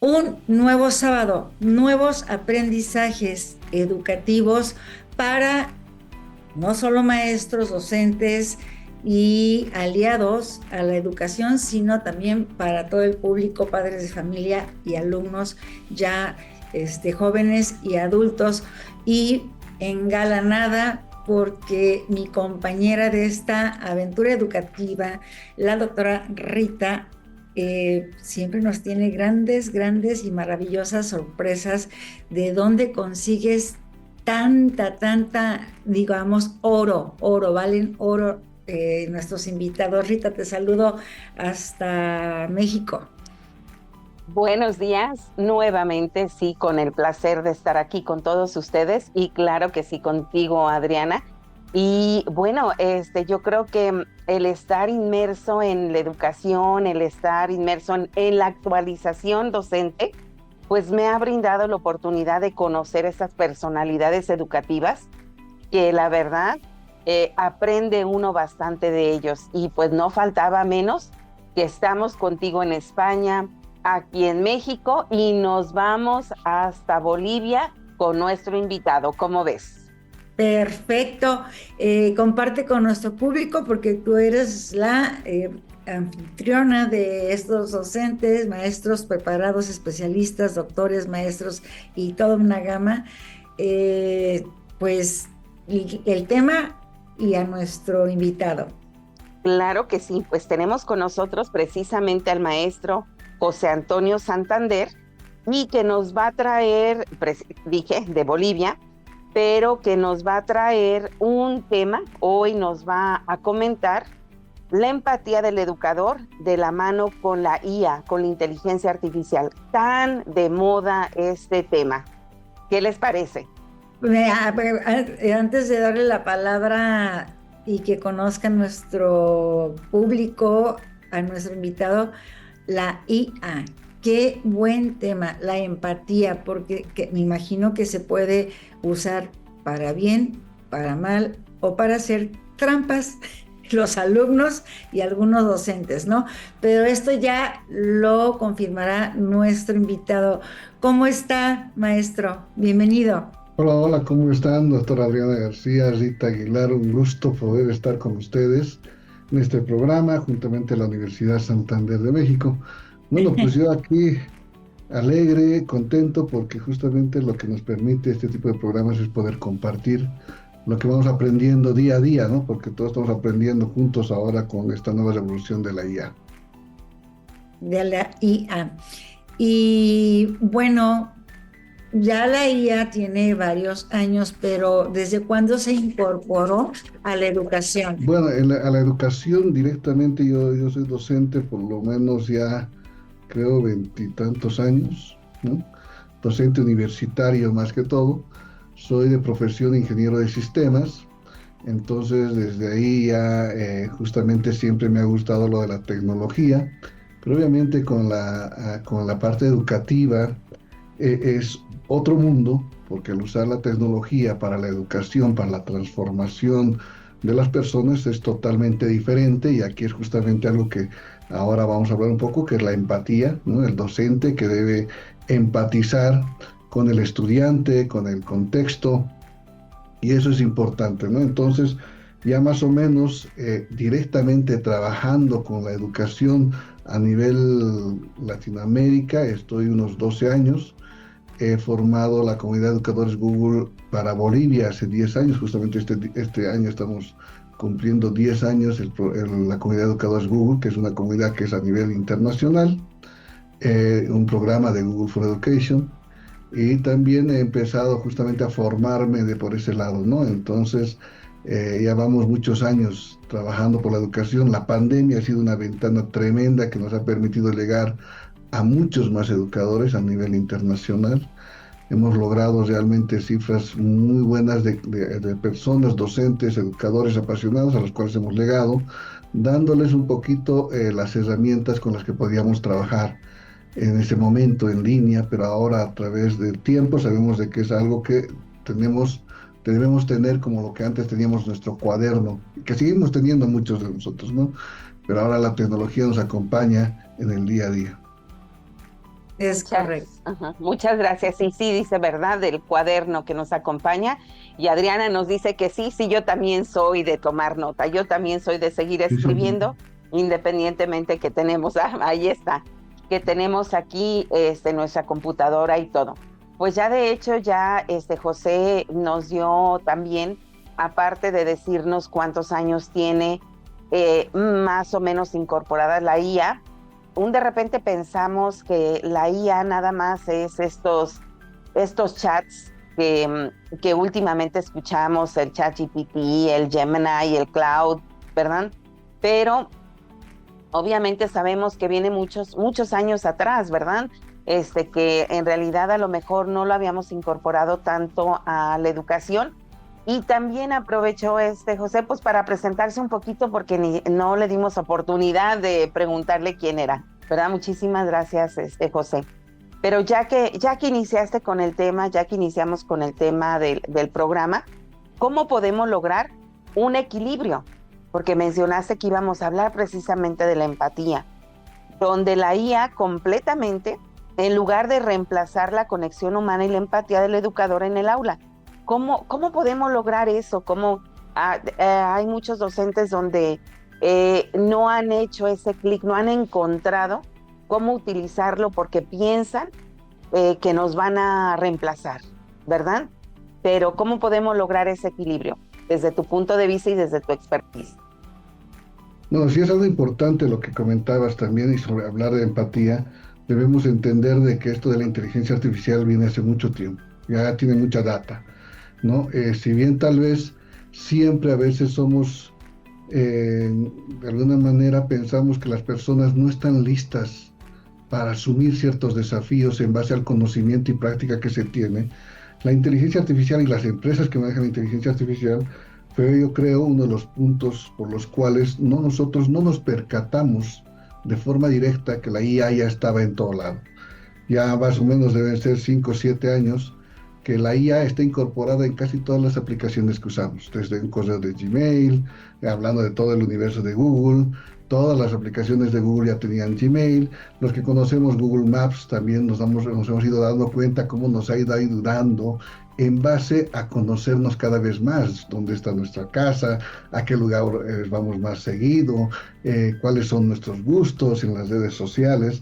Un nuevo sábado, nuevos aprendizajes educativos para no solo maestros, docentes y aliados a la educación, sino también para todo el público, padres de familia y alumnos ya jóvenes y adultos. Y engalanada porque mi compañera de esta aventura educativa, la doctora Rita, siempre nos tiene grandes y maravillosas sorpresas de dónde consigues tanta, digamos, valen oro nuestros invitados. Rita, te saludo hasta México. Buenos días, nuevamente sí, con el placer de estar aquí con todos ustedes y claro que sí contigo, Adriana. Y bueno, yo creo que el estar inmerso en la educación, el estar inmerso en la actualización docente, pues me ha brindado la oportunidad de conocer esas personalidades educativas que la verdad aprende uno bastante de ellos. Y pues no faltaba menos que estamos contigo en España, aquí en México y nos vamos hasta Bolivia con nuestro invitado. ¿Cómo ves? Perfecto. Comparte con nuestro público porque tú eres la anfitriona de estos docentes, maestros preparados, especialistas, doctores, maestros y toda una gama. Pues el tema y a nuestro invitado. Claro que sí, pues tenemos con nosotros precisamente al maestro José Antonio Santander y que nos va a traer, dije, de Bolivia, pero que nos va a traer un tema, hoy nos va a comentar la empatía del educador de la mano con la IA, con la inteligencia artificial. Tan de moda este tema. ¿Qué les parece? Antes de darle la palabra y que conozca nuestro público, a nuestro invitado, la IA. Qué buen tema, la empatía, porque me imagino que se puede usar para bien, para mal o para hacer trampas los alumnos y algunos docentes, ¿no? Pero esto ya lo confirmará nuestro invitado. ¿Cómo está, maestro? Bienvenido. Hola, ¿cómo están? Doctora Adriana García, Rita Aguilar, un gusto poder estar con ustedes en este programa, juntamente a la Universidad Santander de México. Bueno, pues yo aquí alegre, contento, porque justamente lo que nos permite este tipo de programas es poder compartir lo que vamos aprendiendo día a día, ¿no? Porque todos estamos aprendiendo juntos ahora con esta nueva revolución de la IA. De la IA. Y bueno, ya la IA tiene varios años, pero ¿desde cuándo se incorporó a la educación? Bueno, a la educación directamente yo soy docente por lo menos ya creo 20 y tantos años, ¿no? Docente universitario más que todo. Soy de profesión ingeniero de sistemas, entonces desde ahí ya justamente siempre me ha gustado lo de la tecnología, pero obviamente con la parte educativa es otro mundo, porque al usar la tecnología para la educación, para la transformación de las personas es totalmente diferente y aquí es justamente algo que ahora vamos a hablar un poco, que es la empatía, ¿no? El docente que debe empatizar con el estudiante, con el contexto, y eso es importante, ¿no? Entonces, ya más o menos directamente trabajando con la educación a nivel Latinoamérica, estoy unos 12 años. He formado la comunidad de educadores Google para Bolivia hace 10 años, justamente este año estamos cumpliendo 10 años la comunidad de educadores Google, que es una comunidad que es a nivel internacional, un programa de Google for Education, y también he empezado justamente a formarme por ese lado, ¿no? Entonces, ya vamos muchos años trabajando por la educación. La pandemia ha sido una ventana tremenda que nos ha permitido llegar a muchos más educadores a nivel internacional. Hemos logrado realmente cifras muy buenas de personas, docentes, educadores apasionados a los cuales hemos legado, dándoles un poquito las herramientas con las que podíamos trabajar en ese momento en línea, pero ahora a través del tiempo sabemos de que es algo que debemos tener como lo que antes teníamos nuestro cuaderno, que seguimos teniendo muchos de nosotros, ¿no? Pero ahora la tecnología nos acompaña en el día a día. Es correcto. Muchas gracias. Sí, sí, dice verdad, del cuaderno que nos acompaña. Y Adriana nos dice que sí, sí, yo también soy de tomar nota, yo también soy de seguir Sí, sí. escribiendo, independientemente que tenemos, ahí está, que tenemos aquí nuestra computadora y todo. Pues ya de hecho, ya José nos dio también, aparte de decirnos cuántos años tiene más o menos incorporada la IA, de repente pensamos que la IA nada más es estos chats que últimamente escuchamos, el ChatGPT, el Gemini, el Cloud, ¿verdad? Pero obviamente sabemos que viene muchos, muchos años atrás, ¿verdad? Que en realidad a lo mejor no lo habíamos incorporado tanto a la educación. Y también aprovechó José pues para presentarse un poquito porque no le dimos oportunidad de preguntarle quién era, ¿verdad? Muchísimas gracias, José. Pero ya que iniciaste con el tema, ya que iniciamos con el tema del programa, ¿cómo podemos lograr un equilibrio? Porque mencionaste que íbamos a hablar precisamente de la empatía, donde la IA completamente, en lugar de reemplazar la conexión humana y la empatía del educador en el aula, ¿cómo podemos lograr eso? Hay muchos docentes donde no han hecho ese clic, no han encontrado cómo utilizarlo porque piensan que nos van a reemplazar, ¿verdad? Pero ¿cómo podemos lograr ese equilibrio desde tu punto de vista y desde tu expertise? No, sí es algo importante lo que comentabas también y sobre hablar de empatía. Debemos entender de que esto de la inteligencia artificial viene hace mucho tiempo, ya tiene mucha data, ¿no? Si bien tal vez siempre a veces somos, de alguna manera pensamos que las personas no están listas para asumir ciertos desafíos en base al conocimiento y práctica que se tiene, la inteligencia artificial y las empresas que manejan la inteligencia artificial fue, yo creo, uno de los puntos por los cuales nosotros no nos percatamos de forma directa que la IA ya estaba en todo lado. Ya más o menos deben ser 5 o 7 años que la IA está incorporada en casi todas las aplicaciones que usamos, desde un correo de Gmail, hablando de todo el universo de Google. Todas las aplicaciones de Google ya tenían Gmail. Los que conocemos Google Maps también nos hemos ido dando cuenta cómo nos ha ido ayudando en base a conocernos cada vez más, dónde está nuestra casa, a qué lugar vamos más seguido, cuáles son nuestros gustos en las redes sociales.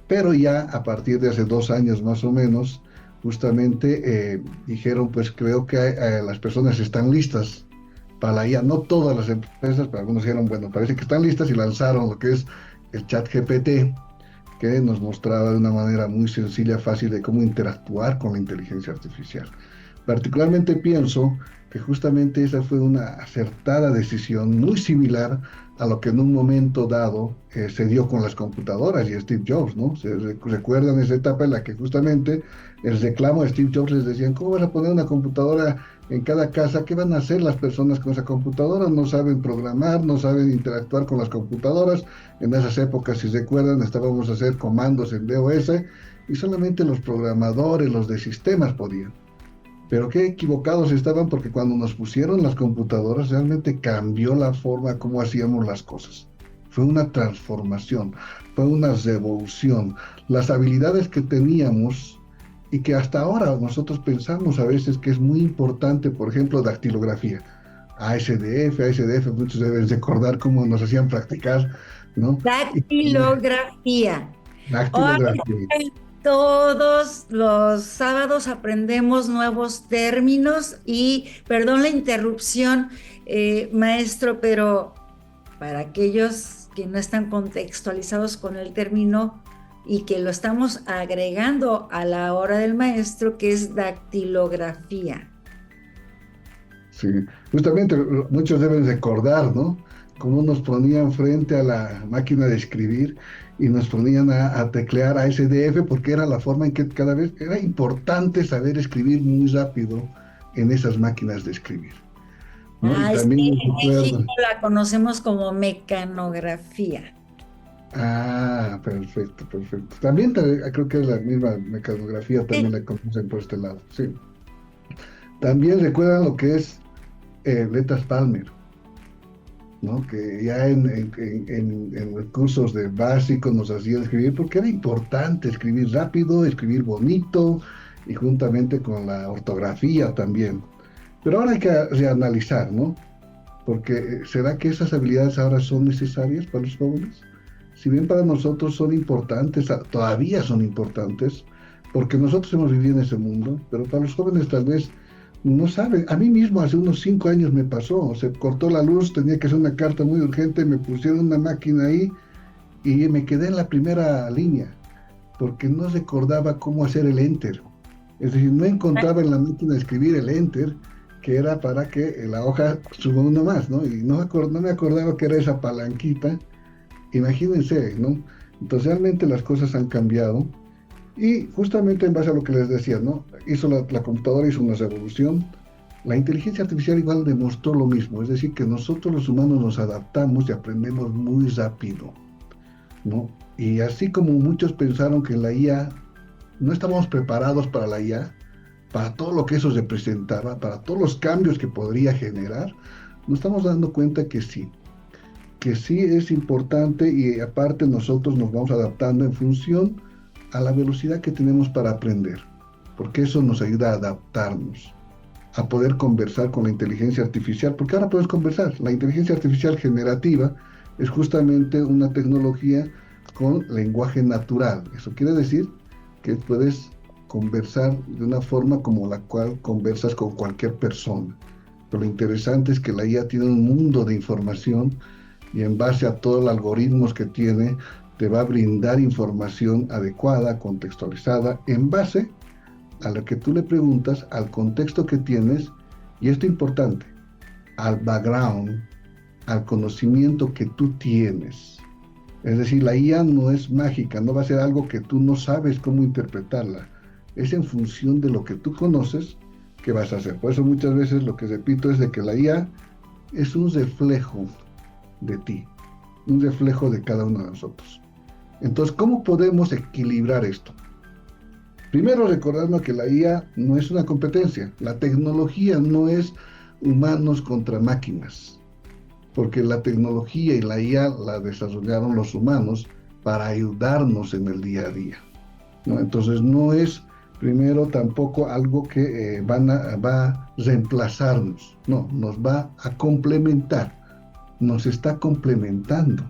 Pero ya a partir de hace 2 años más o menos, justamente dijeron, pues creo que las personas están listas para la IA, no todas las empresas, pero algunos dijeron, bueno, parece que están listas y lanzaron lo que es el ChatGPT, que nos mostraba de una manera muy sencilla, fácil de cómo interactuar con la inteligencia artificial. Particularmente pienso que justamente esa fue una acertada decisión, muy similar a lo que en un momento dado se dio con las computadoras y Steve Jobs, ¿no? ¿Se recuerdan esa etapa en la que justamente el reclamo de Steve Jobs les decían, ¿cómo vas a poner una computadora en cada casa? ¿Qué van a hacer las personas con esa computadora? No saben programar, no saben interactuar con las computadoras. En esas épocas, si recuerdan, estábamos a hacer comandos en DOS y solamente los programadores, los de sistemas podían. Pero qué equivocados estaban, porque cuando nos pusieron las computadoras realmente cambió la forma como hacíamos las cosas. Fue una transformación, fue una revolución. Las habilidades que teníamos y que hasta ahora nosotros pensamos a veces que es muy importante, por ejemplo, dactilografía. ASDF, muchos deben recordar cómo nos hacían practicar, ¿no? Dactilografía. Dactilografía. Todos los sábados aprendemos nuevos términos y, perdón la interrupción, maestro, pero para aquellos que no están contextualizados con el término y que lo estamos agregando a la hora del maestro, que es dactilografía. Sí, justamente muchos deben recordar, ¿no? Cómo nos ponían frente a la máquina de escribir y nos ponían a teclear ASDF, porque era la forma en que cada vez era importante saber escribir muy rápido en esas máquinas de escribir, ¿no? Y también En México la conocemos como mecanografía. Ah, perfecto. También creo que es la misma mecanografía, también la conocen por este lado, sí. También recuerdan lo que es letras Palmer. ¿no? Que ya en los cursos de básicos nos hacían escribir, porque era importante escribir rápido, escribir bonito, y juntamente con la ortografía también. Pero ahora hay que reanalizar, ¿no? Porque ¿será que esas habilidades ahora son necesarias para los jóvenes? Si bien para nosotros son importantes, todavía son importantes, porque nosotros hemos vivido en ese mundo, pero para los jóvenes tal vez no saben. A mí mismo hace unos 5 años me pasó, se cortó la luz, tenía que hacer una carta muy urgente, me pusieron una máquina ahí y me quedé en la primera línea, porque no recordaba cómo hacer el enter. Es decir, no encontraba en la máquina de escribir el enter, que era para que la hoja suba uno más, ¿no? Y no me acordaba que era esa palanquita. Imagínense, ¿no? Entonces realmente las cosas han cambiado y justamente en base a lo que les decía, ¿no? La computadora hizo una revolución, la inteligencia artificial igual demostró lo mismo, es decir, que nosotros los humanos nos adaptamos y aprendemos muy rápido, ¿no? Y así como muchos pensaron que la IA, no estábamos preparados para la IA, para todo lo que eso representaba, para todos los cambios que podría generar, nos estamos dando cuenta que sí es importante y aparte nosotros nos vamos adaptando en función a la velocidad que tenemos para aprender, porque eso nos ayuda a adaptarnos, a poder conversar con la inteligencia artificial, porque ahora puedes conversar. La inteligencia artificial generativa es justamente una tecnología con lenguaje natural. Eso quiere decir que puedes conversar de una forma como la cual conversas con cualquier persona. Pero lo interesante es que la IA tiene un mundo de información y en base a todos los algoritmos que tiene, te va a brindar información adecuada, contextualizada, en base a lo que tú le preguntas, al contexto que tienes, y esto es importante, al background, al conocimiento que tú tienes. Es decir, la IA no es mágica, no va a ser algo que tú no sabes cómo interpretarla. Es en función de lo que tú conoces que vas a hacer. Por eso muchas veces lo que repito es de que la IA es un reflejo de ti, un reflejo de cada uno de nosotros. Entonces, ¿cómo podemos equilibrar esto? Primero, recordando que la IA no es una competencia, la tecnología no es humanos contra máquinas, porque la tecnología y la IA la desarrollaron los humanos para ayudarnos en el día a día, ¿no? Entonces, no es primero tampoco algo que va a reemplazarnos, no, nos va a complementar, nos está complementando,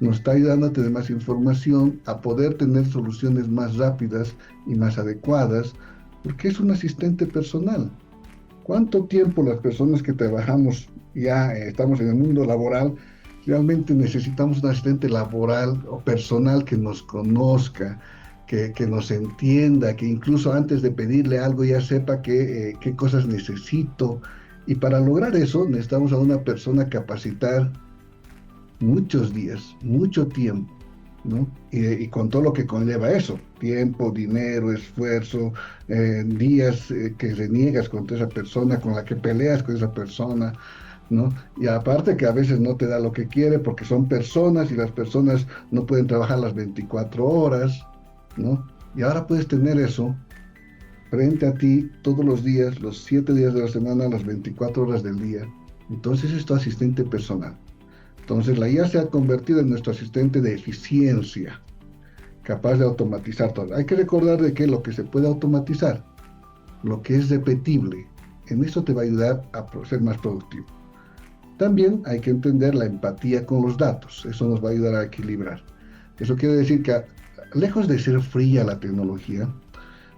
nos está ayudando a tener más información, a poder tener soluciones más rápidas y más adecuadas, porque es un asistente personal. ¿Cuánto tiempo las personas que trabajamos, ya estamos en el mundo laboral, realmente necesitamos un asistente laboral o personal que nos conozca, que nos entienda, que incluso antes de pedirle algo ya sepa qué cosas necesito? Y para lograr eso necesitamos a una persona capacitar muchos días, mucho tiempo, ¿no? Y con todo lo que conlleva eso, tiempo, dinero, esfuerzo, días que reniegas contra esa persona, con la que peleas con esa persona, ¿no? Y aparte que a veces no te da lo que quiere porque son personas y las personas no pueden trabajar las 24 horas, ¿no? Y ahora puedes tener eso frente a ti todos los días, los 7 días de la semana, las 24 horas del día. Entonces es tu asistente personal. Entonces la IA se ha convertido en nuestro asistente de eficiencia, capaz de automatizar todo. Hay que recordar de que lo que se puede automatizar, lo que es repetible, en eso te va a ayudar a ser más productivo. También hay que entender la empatía con los datos, eso nos va a ayudar a equilibrar. Eso quiere decir que lejos de ser fría la tecnología,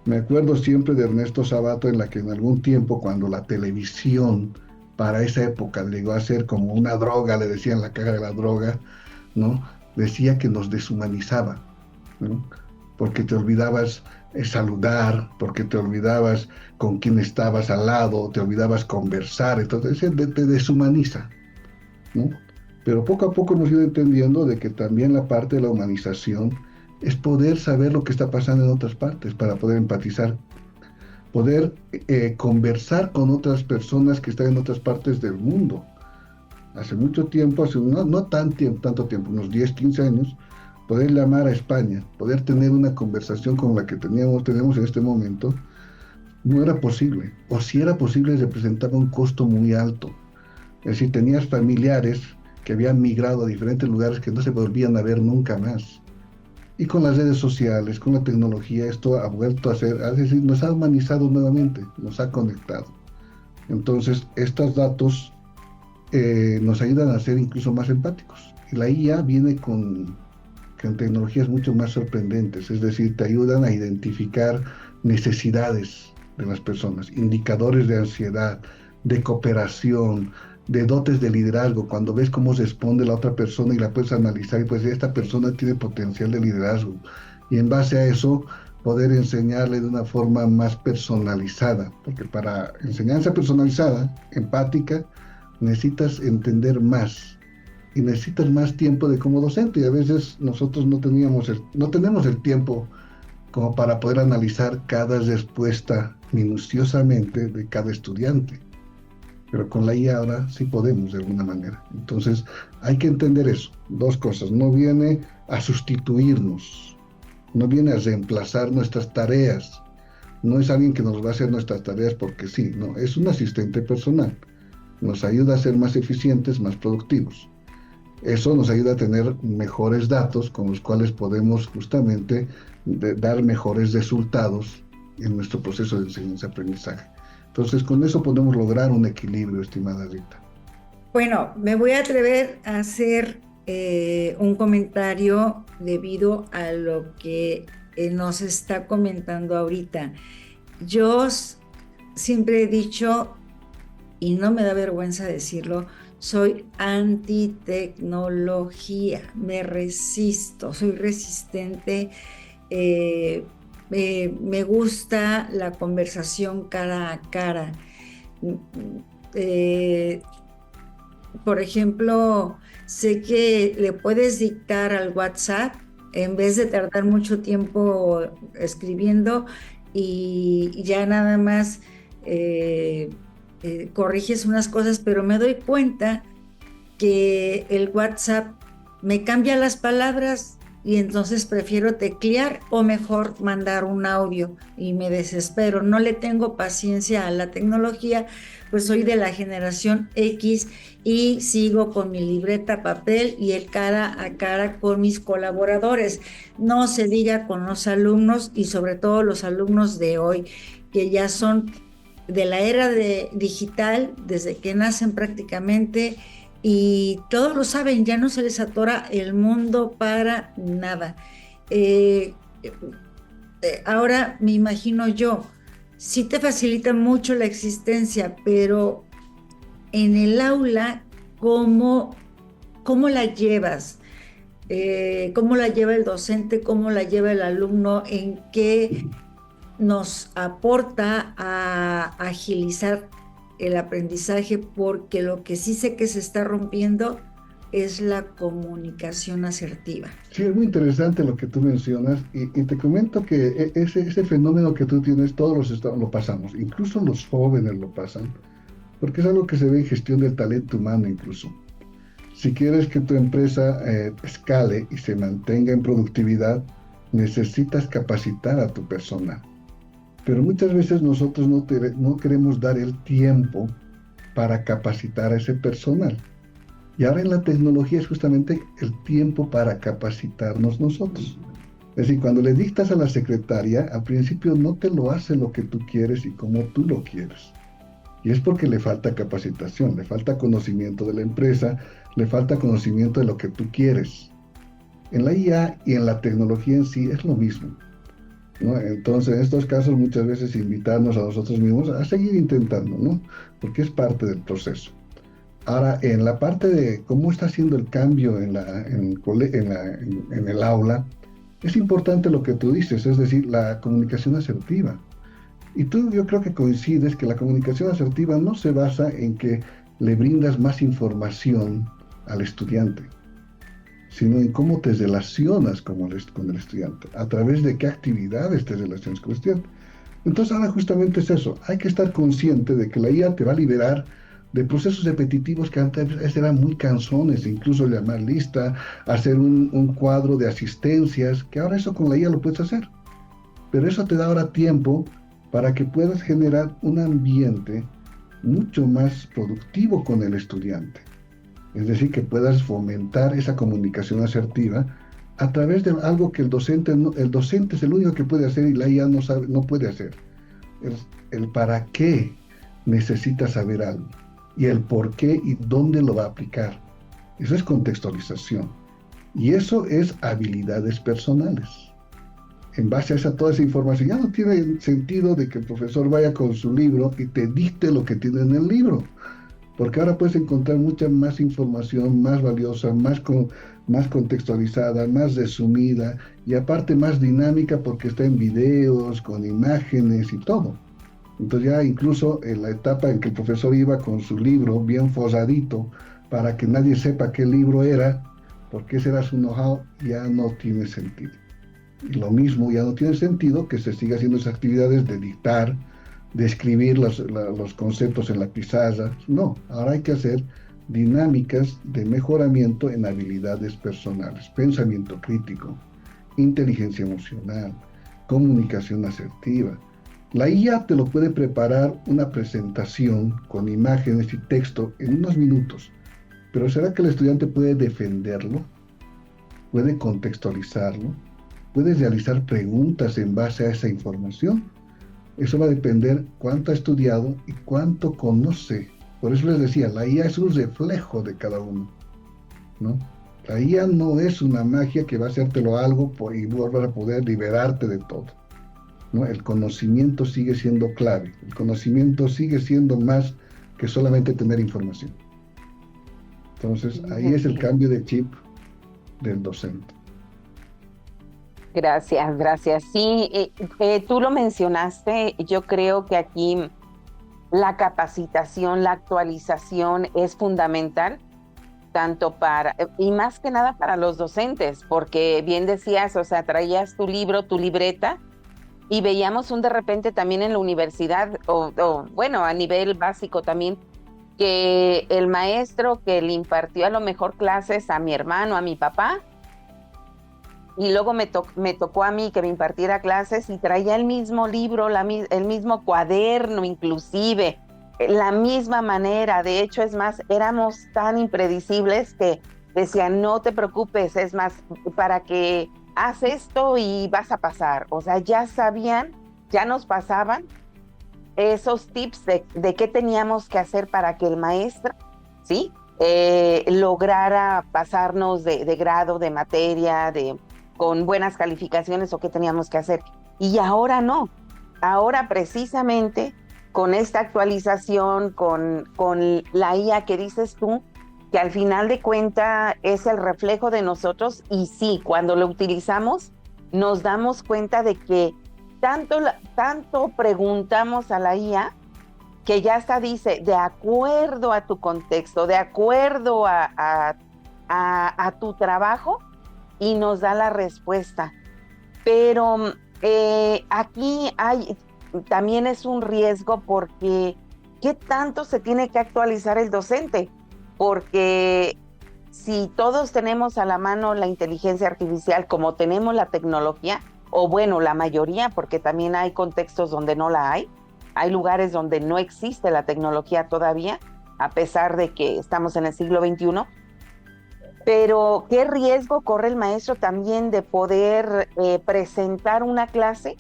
me acuerdo siempre de Ernesto Sabato en la que en algún tiempo cuando la televisión para esa época llegó a ser como una droga, le decían la caja de la droga, ¿no? Decía que nos deshumanizaba, ¿no? Porque te olvidabas saludar, porque te olvidabas con quién estabas al lado, te olvidabas conversar, entonces te deshumaniza, ¿no? Pero poco a poco hemos ido entendiendo de que también la parte de la humanización es poder saber lo que está pasando en otras partes para poder empatizar, poder conversar con otras personas que están en otras partes del mundo. Hace mucho tiempo, no tanto tiempo, unos 10, 15 años, poder llamar a España, poder tener una conversación como la que tenemos en este momento, no era posible. O si era posible, representaba un costo muy alto. Es decir, tenías familiares que habían migrado a diferentes lugares que no se volvían a ver nunca más. Y con las redes sociales, con la tecnología, esto ha vuelto a ser, es decir, nos ha humanizado nuevamente, nos ha conectado. Entonces, estos datos nos ayudan a ser incluso más empáticos. Y la IA viene con tecnologías mucho más sorprendentes, es decir, te ayudan a identificar necesidades de las personas, indicadores de ansiedad, de cooperación, de dotes de liderazgo. Cuando ves cómo responde la otra persona y la puedes analizar, y pues esta persona tiene potencial de liderazgo. Y en base a eso, poder enseñarle de una forma más personalizada, porque para enseñanza personalizada, empática, necesitas entender más y necesitas más tiempo de como docente, y a veces nosotros no tenemos el tiempo como para poder analizar cada respuesta minuciosamente de cada estudiante. Pero con la IA ahora sí podemos de alguna manera. Entonces hay que entender eso, dos cosas: no viene a sustituirnos, no viene a reemplazar nuestras tareas, no es alguien que nos va a hacer nuestras tareas porque sí, no, es un asistente personal, nos ayuda a ser más eficientes, más productivos. Eso nos ayuda a tener mejores datos con los cuales podemos justamente dar mejores resultados en nuestro proceso de enseñanza-aprendizaje. Entonces, con eso podemos lograr un equilibrio, estimada Rita. Bueno, me voy a atrever a hacer un comentario debido a lo que nos está comentando ahorita. Yo siempre he dicho, y no me da vergüenza decirlo, soy antitecnología, me resisto, soy resistente, me gusta la conversación cara a cara. Por ejemplo, sé que le puedes dictar al WhatsApp en vez de tardar mucho tiempo escribiendo, y ya nada más corriges unas cosas, pero me doy cuenta que el WhatsApp me cambia las palabras y entonces prefiero teclear o mejor mandar un audio y me desespero. No le tengo paciencia a la tecnología, pues soy de la generación X y sigo con mi libreta, papel y el cara a cara con mis colaboradores. No se diga con los alumnos, y sobre todo los alumnos de hoy, que ya son de la era digital desde que nacen prácticamente, y todos lo saben, ya no se les atora el mundo para nada. Ahora me imagino yo, sí te facilita mucho la existencia, pero en el aula, ¿cómo la llevas? ¿Cómo la lleva el docente? ¿Cómo la lleva el alumno? ¿En qué nos aporta a agilizar el aprendizaje? Porque lo que sí sé que se está rompiendo es la comunicación asertiva. Sí, es muy interesante lo que tú mencionas, y te comento que ese fenómeno que tú tienes, todos lo pasamos, incluso los jóvenes lo pasan, porque es algo que se ve en gestión del talento humano incluso. Si quieres que tu empresa escale y se mantenga en productividad, necesitas capacitar a tu personal. Pero muchas veces nosotros no queremos dar el tiempo para capacitar a ese personal. Y ahora en la tecnología es justamente el tiempo para capacitarnos nosotros. Es decir, cuando le dictas a la secretaria, al principio no te lo hace lo que tú quieres y como tú lo quieres. Y es porque le falta capacitación, le falta conocimiento de la empresa, le falta conocimiento de lo que tú quieres. En la IA y en la tecnología en sí es lo mismo, ¿no? Entonces, en estos casos, muchas veces invitarnos a nosotros mismos a seguir intentando, ¿no? Porque es parte del proceso. Ahora, en la parte de cómo está haciendo el cambio en el aula, es importante lo que tú dices, es decir, la comunicación asertiva. Y tú, yo creo que coincides que la comunicación asertiva no se basa en que le brindas más información al estudiante, sino en cómo te relacionas con el estudiante, a través de qué actividades te relacionas con el estudiante. Entonces ahora justamente es eso, hay que estar consciente de que la IA te va a liberar de procesos repetitivos que antes eran muy cansones, incluso llamar lista, hacer un cuadro de asistencias, que ahora eso con la IA lo puedes hacer. Pero eso te da ahora tiempo para que puedas generar un ambiente mucho más productivo con el estudiante. Es decir, que puedas fomentar esa comunicación asertiva a través de algo que el docente, el docente es el único que puede hacer y la IA no sabe, no puede hacer. El para qué necesita saber algo y el por qué y dónde lo va a aplicar. Eso es contextualización. Y eso es habilidades personales. En base a toda esa información, ya no tiene sentido de que el profesor vaya con su libro y te dicte lo que tiene en el libro, porque ahora puedes encontrar mucha más información, más valiosa, más contextualizada, más resumida y aparte más dinámica porque está en videos, con imágenes y todo. Entonces ya incluso en la etapa en que el profesor iba con su libro bien forradito para que nadie sepa qué libro era, porque ese era su know-how, ya no tiene sentido. Y lo mismo, ya no tiene sentido que se siga haciendo esas actividades de dictar, de escribir los conceptos en la pizarra. No, ahora hay que hacer dinámicas de mejoramiento en habilidades personales, pensamiento crítico, inteligencia emocional, comunicación asertiva. La IA te lo puede preparar una presentación con imágenes y texto en unos minutos, pero ¿será que el estudiante puede defenderlo? ¿Puede contextualizarlo? ¿Puede realizar preguntas en base a esa información? Eso va a depender cuánto ha estudiado y cuánto conoce. Por eso les decía, la IA es un reflejo de cada uno, ¿no? La IA no es una magia que va a hacértelo algo y vas a poder liberarte de todo, ¿no? El conocimiento sigue siendo clave. El conocimiento sigue siendo más que solamente tener información. Entonces, ahí es el cambio de chip del docente. Gracias, gracias. Sí, tú lo mencionaste, yo creo que aquí la capacitación, la actualización es fundamental, tanto para, y más que nada para los docentes, porque bien decías, o sea, traías tu libro, tu libreta, y veíamos de repente también en la universidad, o bueno, a nivel básico también, que el maestro que le impartió a lo mejor clases a mi hermano, a mi papá, y luego me tocó a mí que me impartiera clases y traía el mismo libro, el mismo cuaderno inclusive, la misma manera. De hecho, es más, éramos tan impredecibles que decían, no te preocupes, es más, para que haz esto y vas a pasar. O sea, ya sabían, ya nos pasaban esos tips de qué teníamos que hacer para que el maestro, ¿sí? Lograra pasarnos de grado, de materia, con buenas calificaciones o qué teníamos que hacer. Y ahora no. Ahora precisamente con esta actualización, con la IA que dices tú, que al final de cuentas es el reflejo de nosotros, y sí, cuando lo utilizamos nos damos cuenta de que tanto preguntamos a la IA que ya hasta dice, de acuerdo a tu contexto, de acuerdo a tu trabajo, y nos da la respuesta. Pero aquí también es un riesgo, porque ¿qué tanto se tiene que actualizar el docente? Porque si todos tenemos a la mano la inteligencia artificial, como tenemos la tecnología, o bueno, la mayoría, porque también hay contextos donde no la hay lugares donde no existe la tecnología todavía, a pesar de que estamos en el siglo XXI, pero ¿qué riesgo corre el maestro también de poder presentar una clase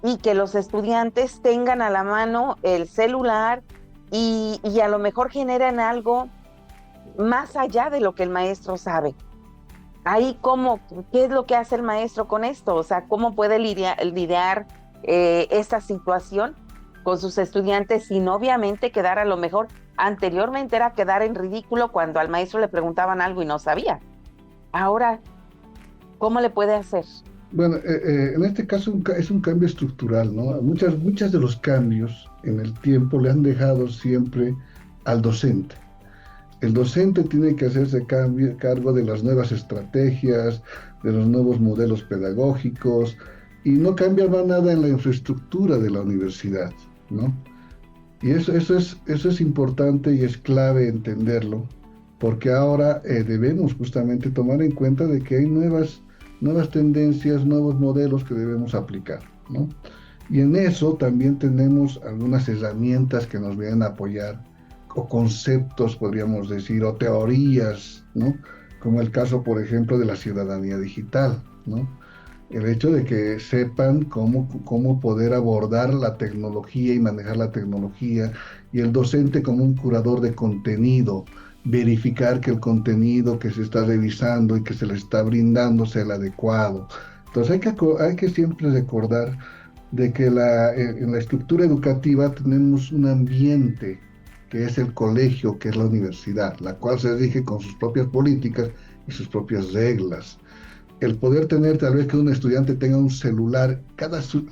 y que los estudiantes tengan a la mano el celular y a lo mejor generen algo más allá de lo que el maestro sabe? Ahí, ¿qué es lo que hace el maestro con esto? O sea, ¿cómo puede lidiar esta situación con sus estudiantes sin obviamente quedar, a lo mejor anteriormente era quedar en ridículo cuando al maestro le preguntaban algo y no sabía? Ahora, ¿cómo le puede hacer? Bueno, en este caso es un cambio estructural, ¿no? Muchas de los cambios en el tiempo le han dejado siempre al docente. El docente tiene que hacerse cargo de las nuevas estrategias, de los nuevos modelos pedagógicos, y no cambiaba nada en la infraestructura de la universidad, ¿no? Y eso es importante y es clave entenderlo, porque ahora debemos justamente tomar en cuenta de que hay nuevas tendencias, nuevos modelos que debemos aplicar, ¿no? Y en eso también tenemos algunas herramientas que nos vienen a apoyar o conceptos, podríamos decir, o teorías, ¿no? Como el caso, por ejemplo, de la ciudadanía digital, ¿no? El hecho de que sepan cómo poder abordar la tecnología y manejar la tecnología, y el docente como un curador de contenido, verificar que el contenido que se está revisando y que se le está brindando sea el adecuado. Entonces hay que siempre recordar de que en la estructura educativa tenemos un ambiente que es el colegio, que es la universidad, la cual se rige con sus propias políticas y sus propias reglas. El poder tener tal vez que un estudiante tenga un celular,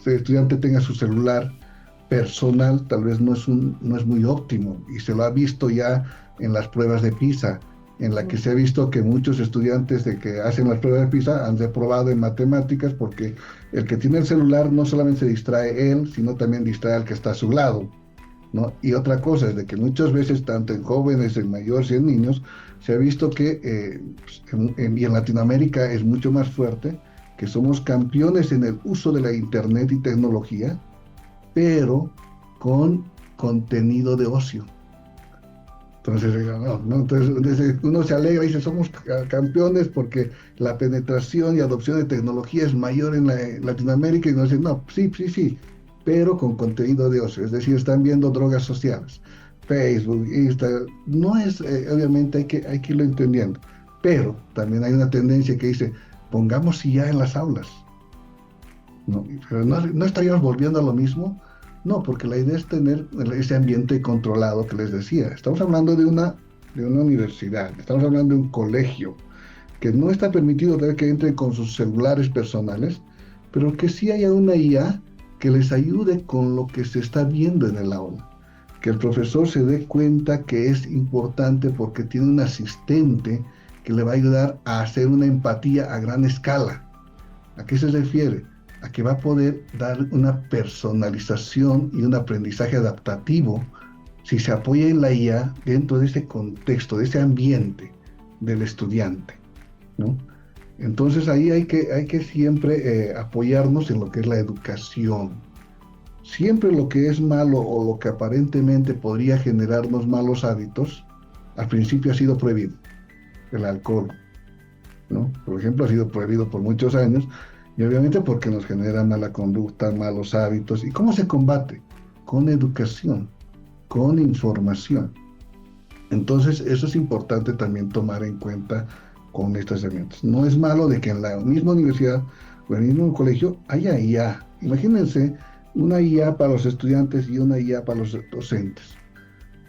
estudiante tenga su celular personal, tal vez no es muy óptimo, y se lo ha visto ya en las pruebas de PISA, en la que se ha visto que muchos estudiantes de que hacen las pruebas de PISA han reprobado en matemáticas porque el que tiene el celular no solamente se distrae él, sino también distrae al que está a su lado, ¿no? Y otra cosa es de que muchas veces, tanto en jóvenes, en mayores y en niños, se ha visto que, y en Latinoamérica es mucho más fuerte, que somos campeones en el uso de la Internet y tecnología, pero con contenido de ocio. Entonces, entonces uno se alegra y dice, somos campeones porque la penetración y adopción de tecnología es mayor en Latinoamérica, y uno dice, no, sí, sí, sí, pero con contenido de ocio, es decir, están viendo drogas sociales, Facebook, Instagram, no es, obviamente hay que irlo entendiendo, pero también hay una tendencia que dice, pongamos IA en las aulas, ¿no? Pero no estaríamos volviendo a lo mismo. No, porque la idea es tener ese ambiente controlado que les decía. Estamos hablando de una universidad, estamos hablando de un colegio, que no está permitido que entren con sus celulares personales, pero que sí haya una IA que les ayude con lo que se está viendo en el aula. Que el profesor se dé cuenta que es importante porque tiene un asistente que le va a ayudar a hacer una empatía a gran escala. ¿A qué se refiere? A que va a poder dar una personalización y un aprendizaje adaptativo si se apoya en la IA dentro de ese contexto, de ese ambiente del estudiante, ¿no? Entonces ahí hay que siempre apoyarnos en lo que es la educación. Siempre lo que es malo o lo que aparentemente podría generarnos malos hábitos, al principio ha sido prohibido. El alcohol, ¿no? Por ejemplo, ha sido prohibido por muchos años, y obviamente porque nos genera mala conducta, malos hábitos. ¿Y cómo se combate? Con educación, con información. Entonces, eso es importante también tomar en cuenta con estas herramientas. No es malo de que en la misma universidad o en el mismo colegio haya IA. Imagínense una IA para los estudiantes y una IA para los docentes.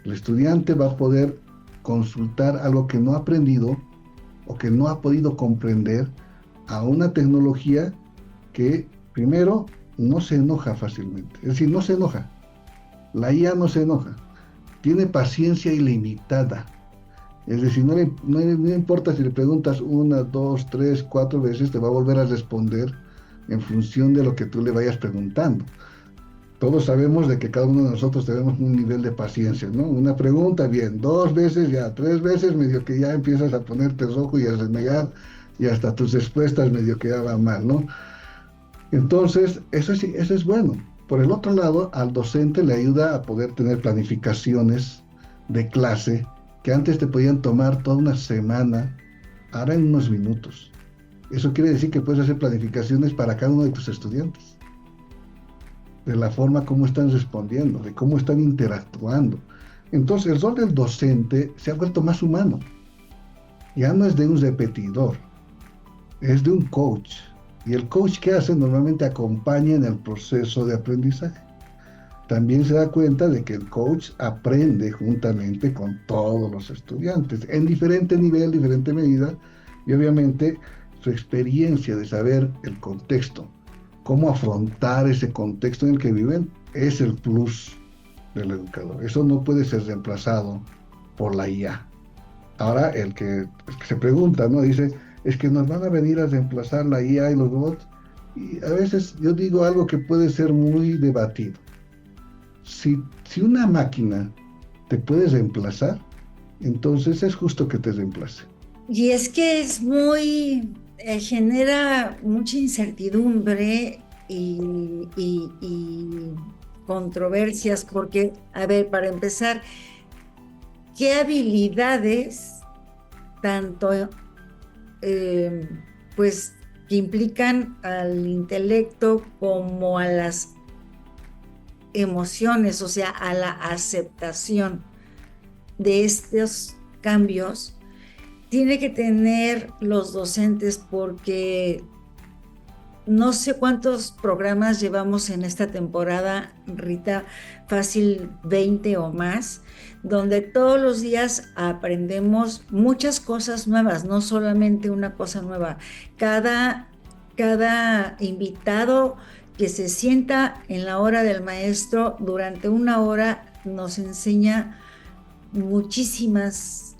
El estudiante va a poder consultar algo que no ha aprendido o que no ha podido comprender a una tecnología que, primero, no se enoja fácilmente. Es decir, no se enoja. La IA no se enoja. Tiene paciencia ilimitada. Es decir, no importa si le preguntas una, dos, tres, cuatro veces, te va a volver a responder en función de lo que tú le vayas preguntando. Todos sabemos de que cada uno de nosotros tenemos un nivel de paciencia, ¿no? Una pregunta, bien, dos veces, ya, tres veces, medio que ya empiezas a ponerte rojo y a renegar, y hasta tus respuestas medio que ya van mal, ¿no? Entonces, eso es bueno. Por el otro lado, al docente le ayuda a poder tener planificaciones de clase que antes te podían tomar toda una semana, ahora en unos minutos. Eso quiere decir que puedes hacer planificaciones para cada uno de tus estudiantes, de la forma como están respondiendo, de cómo están interactuando. Entonces, el rol del docente se ha vuelto más humano. Ya no es de un repetidor, es de un coach. Y el coach, ¿qué hace? Normalmente acompaña en el proceso de aprendizaje. También se da cuenta de que el coach aprende juntamente con todos los estudiantes, en diferente nivel, diferente medida, y obviamente su experiencia de saber el contexto, cómo afrontar ese contexto en el que viven, es el plus del educador. Eso no puede ser reemplazado por la IA. Ahora, el que se pregunta, ¿no? Dice, es que nos van a venir a reemplazar la IA y los robots. Y a veces yo digo algo que puede ser muy debatido. Si una máquina te puede reemplazar, entonces es justo que te reemplace. Y es que es muy, genera mucha incertidumbre y controversias, porque, a ver, para empezar, qué habilidades, tanto pues que implican al intelecto como a las emociones, o sea, a la aceptación de estos cambios, tiene que tener los docentes, porque no sé cuántos programas llevamos en esta temporada, Rita, fácil 20 o más, donde todos los días aprendemos muchas cosas nuevas, no solamente una cosa nueva. Cada invitado que se sienta en la hora del maestro durante una hora nos enseña muchísimas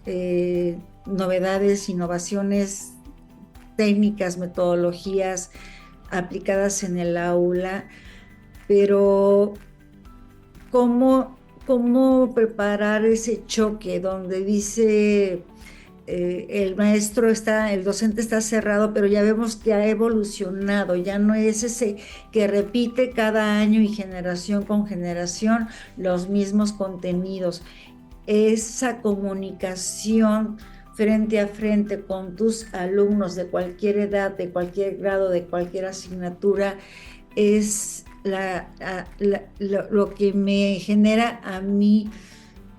novedades, innovaciones, técnicas, metodologías aplicadas en el aula, pero ¿cómo preparar ese choque donde dice el docente está cerrado, pero ya vemos que ha evolucionado, ya no es ese que repite cada año y generación con generación los mismos contenidos? Esa comunicación frente a frente con tus alumnos de cualquier edad, de cualquier grado, de cualquier asignatura, es lo que me genera a mí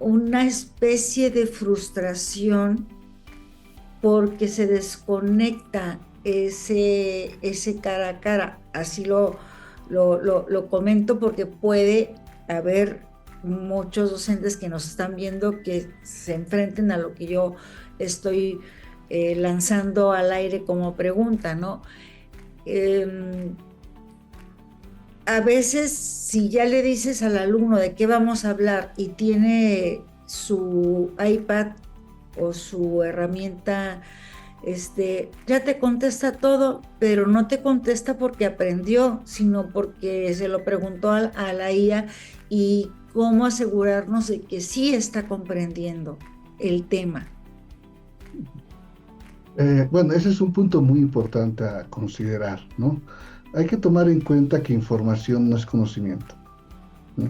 una especie de frustración, porque se desconecta ese cara a cara. Así lo comento, porque puede haber muchos docentes que nos están viendo que se enfrenten a lo que yo estoy lanzando al aire como pregunta, ¿no? A veces, si ya le dices al alumno de qué vamos a hablar y tiene su iPad o su herramienta, ya te contesta todo, pero no te contesta porque aprendió, sino porque se lo preguntó a la IA. Y cómo asegurarnos de que sí está comprendiendo el tema. Bueno, ese es un punto muy importante a considerar, ¿no? Hay que tomar en cuenta que información no es conocimiento, ¿no?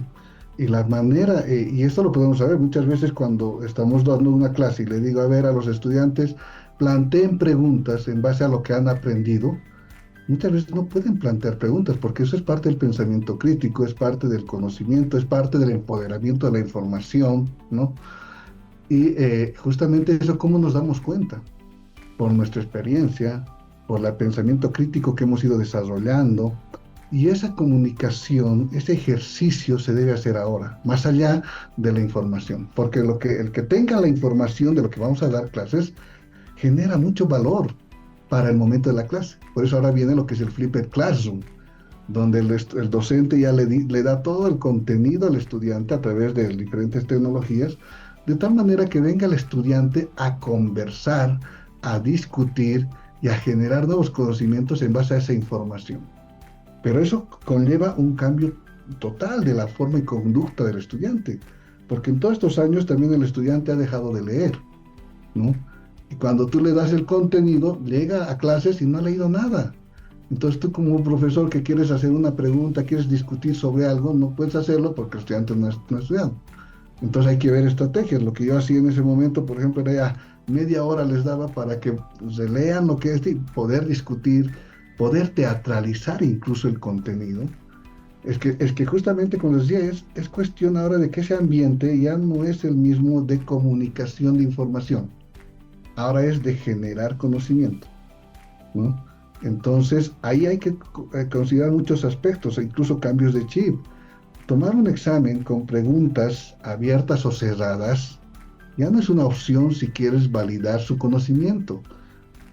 Y la manera, y esto lo podemos saber muchas veces cuando estamos dando una clase y le digo, a ver, a los estudiantes, planteen preguntas en base a lo que han aprendido. Muchas veces no pueden plantear preguntas, porque eso es parte del pensamiento crítico, es parte del conocimiento, es parte del empoderamiento de la información, ¿no? Y justamente eso, ¿cómo nos damos cuenta? Por nuestra experiencia, por el pensamiento crítico que hemos ido desarrollando. Y esa comunicación, ese ejercicio se debe hacer ahora, más allá de la información, porque el que tenga la información de lo que vamos a dar clases genera mucho valor para el momento de la clase. Por eso ahora viene lo que es el Flipped Classroom, donde el docente ya le da todo el contenido al estudiante a través de diferentes tecnologías, de tal manera que venga el estudiante a conversar, a discutir y a generar nuevos conocimientos en base a esa información. Pero eso conlleva un cambio total de la forma y conducta del estudiante, porque en todos estos años también el estudiante ha dejado de leer, ¿no? Y cuando tú le das el contenido, llega a clases y no ha leído nada. Entonces tú, como un profesor que quieres hacer una pregunta, quieres discutir sobre algo, no puedes hacerlo porque el estudiante no ha estudiado. Entonces hay que ver estrategias. Lo que yo hacía en ese momento, por ejemplo, era media hora les daba para que se lean lo que es y poder discutir, poder teatralizar incluso el contenido. Es que justamente, como les decía, es cuestión ahora de que ese ambiente ya no es el mismo de comunicación de información. Ahora es de generar conocimiento, ¿no? Entonces, ahí hay que considerar muchos aspectos, incluso cambios de chip. Tomar un examen con preguntas abiertas o cerradas ya no es una opción si quieres validar su conocimiento.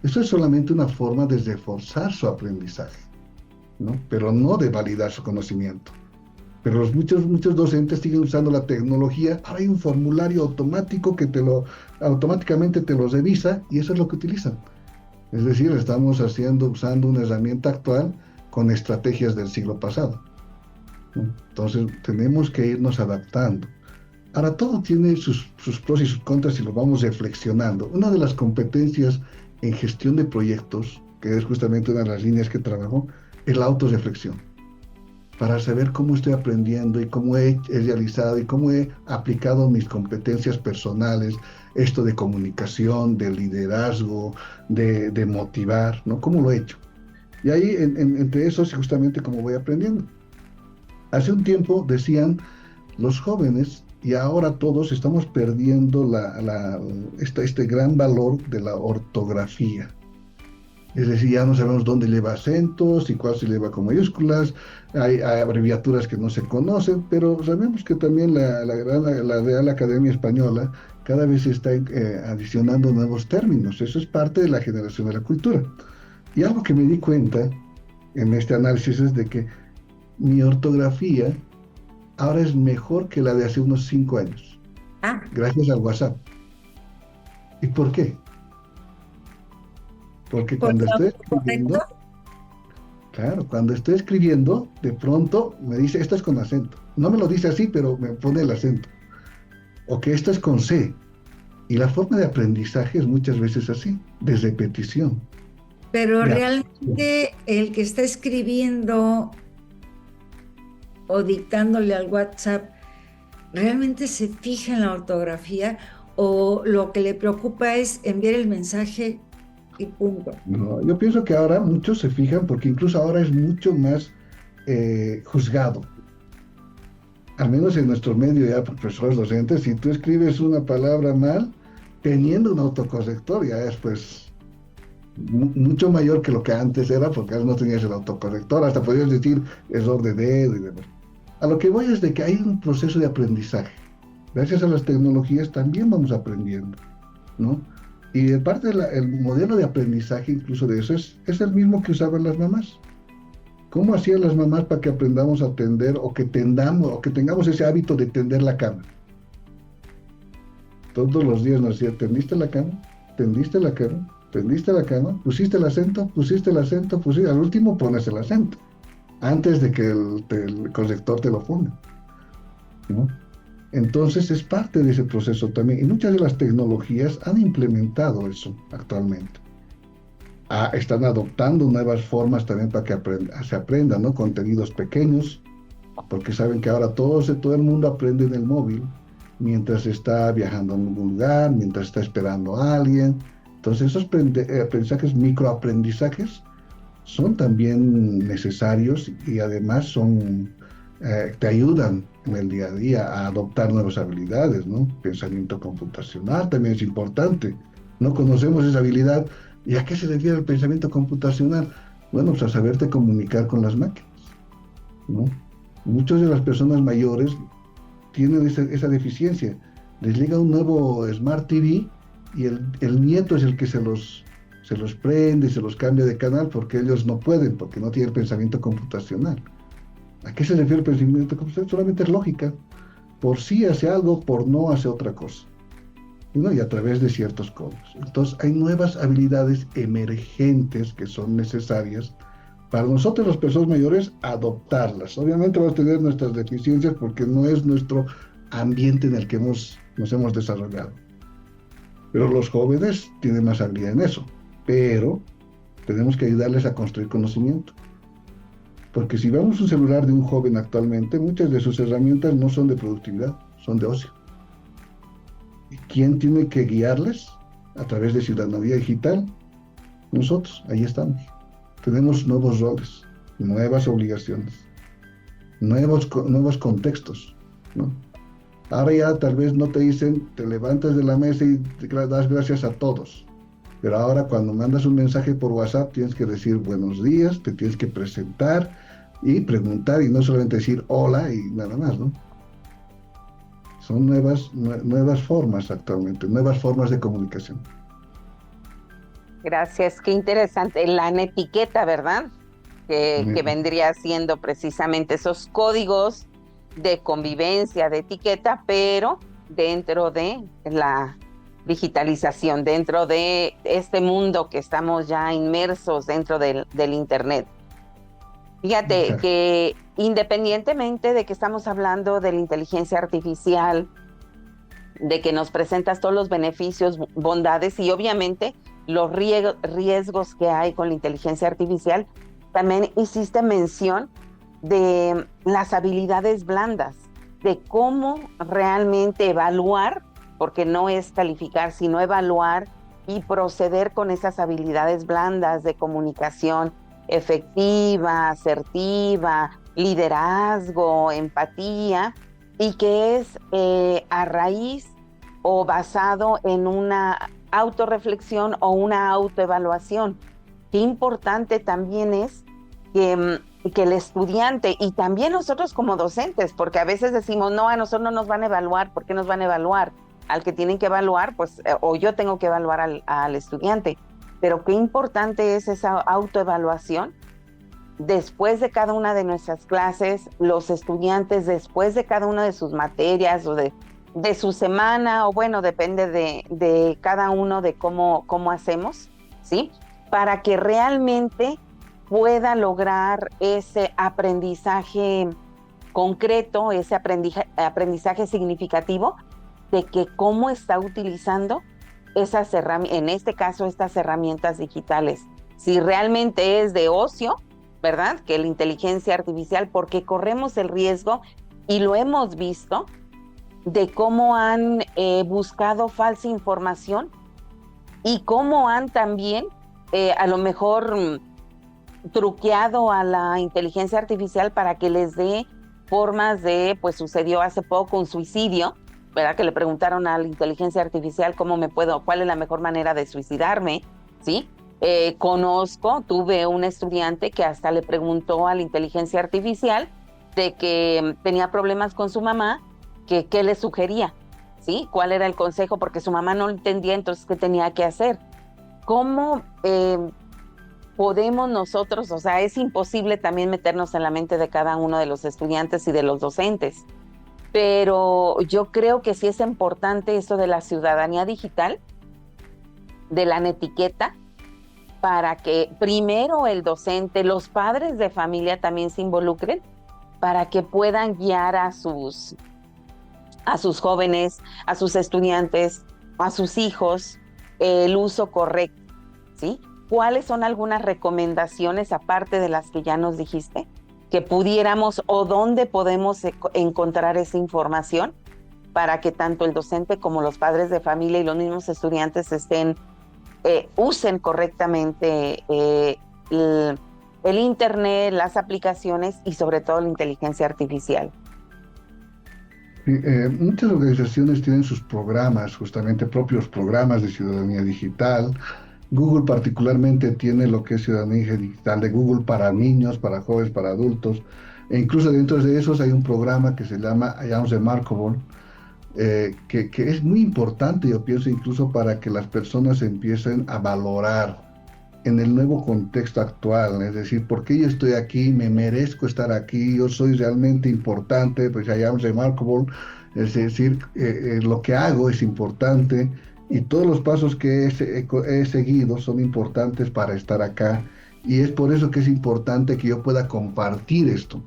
Eso es solamente una forma de reforzar su aprendizaje, ¿no? Pero no de validar su conocimiento. Pero muchos docentes siguen usando la tecnología. Ahora hay un formulario automático que automáticamente te lo revisa, y eso es lo que utilizan. Es decir, estamos usando una herramienta actual con estrategias del siglo pasado, ¿no? Entonces tenemos que irnos adaptando. Ahora, todo tiene sus pros y sus contras y lo vamos reflexionando. Una de las competencias en gestión de proyectos, que es justamente una de las líneas que trabajo, es la autorreflexión. para saber cómo estoy aprendiendo y cómo he realizado y cómo he aplicado mis competencias personales, esto de comunicación, de liderazgo, de motivar, ¿no? ¿Cómo lo he hecho? Y ahí, entre eso es justamente cómo voy aprendiendo. Hace un tiempo decían los jóvenes, y ahora todos estamos perdiendo este gran valor de la ortografía. Es decir, ya no sabemos dónde lleva acentos y cuál se lleva con mayúsculas, hay abreviaturas que no se conocen, pero sabemos que también la Real Academia Española cada vez está adicionando nuevos términos. Eso es parte de la generación de la cultura. Y algo que me di cuenta en este análisis es de que mi ortografía ahora es mejor que la de hace unos 5 años, Ah, gracias al WhatsApp. ¿Y por qué? Porque ¿por cuando lo estoy correcto? escribiendo, claro, cuando estoy escribiendo, de pronto me dice, esto es con acento. No me lo dice así, pero me pone el acento. O que esto es con C. Y la forma de aprendizaje es muchas veces así, de repetición. Pero De aprendizaje. realmente el que está escribiendo o dictándole al WhatsApp, ¿realmente se fija en la ortografía o lo que le preocupa es enviar el mensaje y punto? No, yo pienso que ahora muchos se fijan porque incluso ahora es mucho más juzgado. Al menos en nuestro medio ya profesores docentes, si tú escribes una palabra mal, teniendo un autocorrector, ya es pues mucho mayor que lo que antes era, porque antes no tenías el autocorrector, hasta podías decir error de dedo y demás. A lo que voy es de que hay un proceso de aprendizaje. Gracias a las tecnologías también vamos aprendiendo, ¿no? Y de parte del modelo de aprendizaje, incluso de eso, es el mismo que usaban las mamás. ¿Cómo hacían las mamás para que aprendamos a tender o que tengamos ese hábito de tender la cama? Todos los días nos decía, ¿tendiste la cama? ¿Tendiste la cama? ¿Tendiste la cama? ¿Pusiste el acento? ¿Pusiste el acento? ¿Pusiste? Al último pones el acento, antes de que el corrector te lo ponga, ¿no? Entonces es parte de ese proceso también. Y muchas de las tecnologías han implementado eso actualmente. Están adoptando nuevas formas también para que se aprendan, ¿no? Contenidos pequeños, porque saben que ahora todo el mundo aprende en el móvil, mientras está viajando a algún lugar, mientras está esperando a alguien. Entonces esos aprendizajes, microaprendizajes, son también necesarios y además te ayudan en el día a día a adoptar nuevas habilidades, ¿no? Pensamiento computacional también es importante. No conocemos esa habilidad. ¿Y a qué se refiere el pensamiento computacional? Bueno, pues a saberte comunicar con las máquinas, ¿no? Muchas de las personas mayores tienen esa deficiencia. Les llega un nuevo Smart TV y el nieto es el que se los prende, se los cambia de canal porque ellos no pueden, porque no tienen pensamiento computacional. ¿A qué se refiere el pensamiento computacional? Solamente es lógica. Por sí hace algo, por no hace otra cosa, ¿no? Y a través de ciertos códigos. Entonces hay nuevas habilidades emergentes que son necesarias para nosotros, las personas mayores, adoptarlas. Obviamente vamos a tener nuestras deficiencias porque no es nuestro ambiente en el que nos hemos desarrollado. Pero los jóvenes tienen más habilidad en eso. Pero tenemos que ayudarles a construir conocimiento. Porque si vemos un celular de un joven actualmente, muchas de sus herramientas no son de productividad, son de ocio. ¿Y quién tiene que guiarles? A través de ciudadanía digital. Nosotros, ahí estamos. Tenemos nuevos roles, nuevas obligaciones, nuevos contextos, ¿no? Ahora ya tal vez no te dicen, te levantas de la mesa y te das gracias a todos. Pero ahora cuando mandas un mensaje por WhatsApp tienes que decir buenos días, te tienes que presentar y preguntar y no solamente decir hola y nada más, ¿no? Son nuevas formas actualmente, nuevas formas de comunicación. Gracias, qué interesante. La etiqueta, ¿verdad? Que vendría siendo precisamente esos códigos de convivencia, de etiqueta, pero dentro de la digitalización, dentro de este mundo que estamos ya inmersos dentro del Internet. Fíjate que independientemente de que estamos hablando de la inteligencia artificial, de que nos presentas todos los beneficios, bondades y obviamente los riesgos que hay con la inteligencia artificial, también hiciste mención de las habilidades blandas, de cómo realmente evaluar, porque no es calificar, sino evaluar y proceder con esas habilidades blandas de comunicación efectiva, asertiva, liderazgo, empatía, y que es a raíz o basado en una autorreflexión o una autoevaluación. Qué importante también es que el estudiante y también nosotros como docentes, porque a veces decimos, no, a nosotros no nos van a evaluar. ¿Por qué nos van a evaluar? Al que tienen que evaluar, pues, o yo tengo que evaluar al estudiante. Pero qué importante es esa autoevaluación. Después de cada una de nuestras clases, los estudiantes, después de cada una de sus materias o de su semana, o bueno, depende de cada uno de cómo hacemos, ¿sí? Para que realmente pueda lograr ese aprendizaje concreto, ese aprendizaje significativo de que cómo está utilizando esas herramientas, en este caso estas herramientas digitales. Si realmente es de ocio, ¿verdad? Que la inteligencia artificial, porque corremos el riesgo, y lo hemos visto, de cómo han buscado falsa información y cómo han también a lo mejor truqueado a la inteligencia artificial para que les dé formas de, pues sucedió hace poco un suicidio, ¿verdad? Que le preguntaron a la inteligencia artificial cuál es la mejor manera de suicidarme, ¿sí? Tuve un estudiante que hasta le preguntó a la inteligencia artificial de que tenía problemas con su mamá, que qué le sugería, ¿sí? ¿Cuál era el consejo? Porque su mamá no entendía, entonces, ¿qué tenía que hacer? ¿Cómo podemos nosotros, o sea, es imposible también meternos en la mente de cada uno de los estudiantes y de los docentes, pero yo creo que sí es importante esto de la ciudadanía digital, de la netiqueta, para que primero el docente, los padres de familia también se involucren, para que puedan guiar a sus jóvenes, a sus estudiantes, a sus hijos, el uso correcto, ¿sí? ¿Cuáles son algunas recomendaciones, aparte de las que ya nos dijiste, que pudiéramos o dónde podemos encontrar esa información para que tanto el docente como los padres de familia y los mismos estudiantes usen correctamente el internet, las aplicaciones y sobre todo la inteligencia artificial? Muchas organizaciones tienen sus programas, justamente propios programas de ciudadanía digital. Google particularmente tiene lo que es ciudadanía digital de Google para niños, para jóvenes, para adultos. E incluso dentro de esos hay un programa que se llama I Am Remarkable, que es muy importante, yo pienso, incluso para que las personas empiecen a valorar en el nuevo contexto actual, es decir, ¿por qué yo estoy aquí? ¿Me merezco estar aquí? ¿Yo soy realmente importante? Pues I am remarkable, es decir, lo que hago es importante y todos los pasos que he seguido son importantes para estar acá, y es por eso que es importante que yo pueda compartir esto.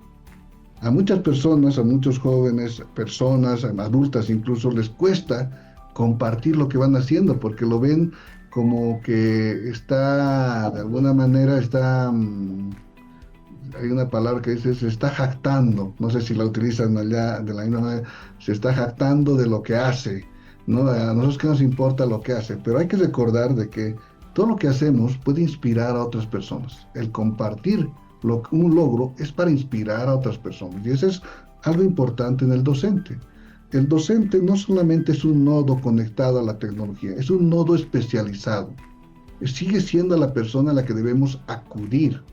A muchas personas, a muchos jóvenes, personas, adultas incluso, les cuesta compartir lo que van haciendo porque lo ven como que está, de alguna manera, hay una palabra que dice, se está jactando, no sé si la utilizan allá de la misma manera, se está jactando de lo que hace, ¿no? A nosotros que nos importa lo que hace, pero hay que recordar de que todo lo que hacemos puede inspirar a otras personas. El compartir un logro es para inspirar a otras personas, y eso es algo importante en el docente. El docente no solamente es un nodo conectado a la tecnología, es un nodo especializado. Sigue siendo la persona a la que debemos acudir,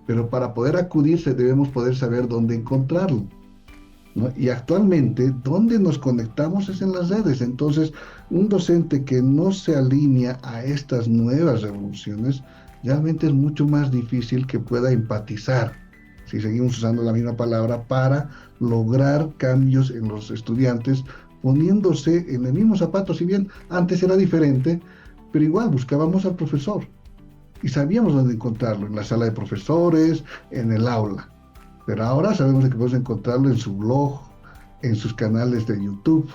pero para poder acudir debemos poder saber dónde encontrarlo, ¿no? Y actualmente, donde nos conectamos es en las redes. Entonces, un docente que no se alinea a estas nuevas revoluciones, realmente es mucho más difícil que pueda empatizar, si seguimos usando la misma palabra, para lograr cambios en los estudiantes, poniéndose en el mismo zapato. Si bien antes era diferente, pero igual buscábamos al profesor y sabíamos dónde encontrarlo, en la sala de profesores, en el aula. Pero ahora sabemos que podemos encontrarlo en su blog, en sus canales de YouTube,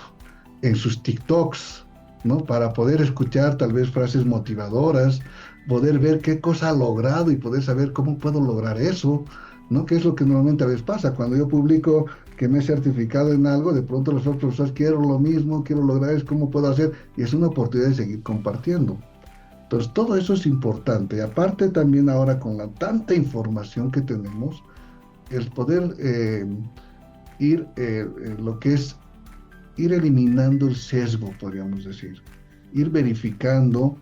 en sus TikToks, ¿no? Para poder escuchar tal vez frases motivadoras, poder ver qué cosa ha logrado y poder saber cómo puedo lograr eso, ¿no? Que es lo que normalmente a veces pasa. Cuando yo publico que me he certificado en algo, de pronto los otros profesores quiero lo mismo, quiero lograr eso, ¿cómo puedo hacer? Y es una oportunidad de seguir compartiendo. Entonces, todo eso es importante. Y aparte también ahora con la tanta información que tenemos, el poder lo que es ir eliminando el sesgo, podríamos decir, ir verificando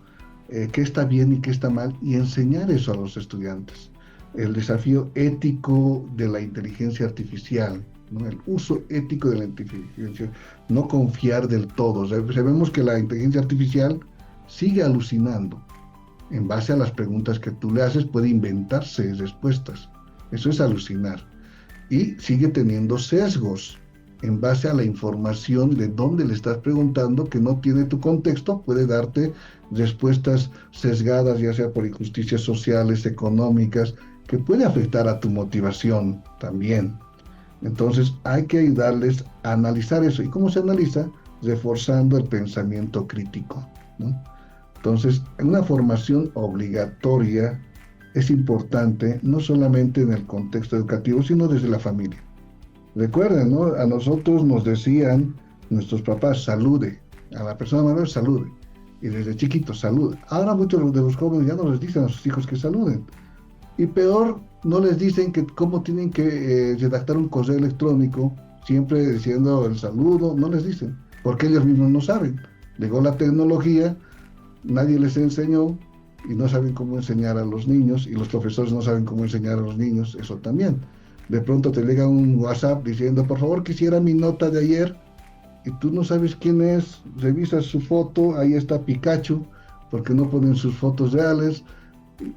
qué está bien y qué está mal y enseñar eso a los estudiantes. El desafío ético de la inteligencia artificial, ¿no? El uso ético de la inteligencia, no confiar del todo. O sea, sabemos que la inteligencia artificial sigue alucinando. En base a las preguntas que tú le haces, puede inventarse respuestas. Eso es alucinar. Y sigue teniendo sesgos en base a la información de dónde le estás preguntando, que no tiene tu contexto, puede darte respuestas sesgadas, ya sea por injusticias sociales, económicas, que puede afectar a tu motivación también. Entonces hay que ayudarles a analizar eso. ¿Y cómo se analiza? Reforzando el pensamiento crítico, ¿no? Entonces, una formación obligatoria es importante, no solamente en el contexto educativo, sino desde la familia. Recuerden, ¿no? A nosotros nos decían nuestros papás, salude. A la persona mayor, salude. Y desde chiquitos, salude. Ahora muchos de los jóvenes ya no les dicen a sus hijos que saluden. Y peor, no les dicen que cómo tienen que redactar un correo electrónico, siempre diciendo el saludo, no les dicen, porque ellos mismos no saben. Llegó la tecnología, nadie les enseñó y no saben cómo enseñar a los niños, y los profesores no saben cómo enseñar a los niños, eso también. De pronto te llega un WhatsApp diciendo, por favor, quisiera mi nota de ayer, y tú no sabes quién es, revisas su foto, ahí está Pikachu, porque no ponen sus fotos reales,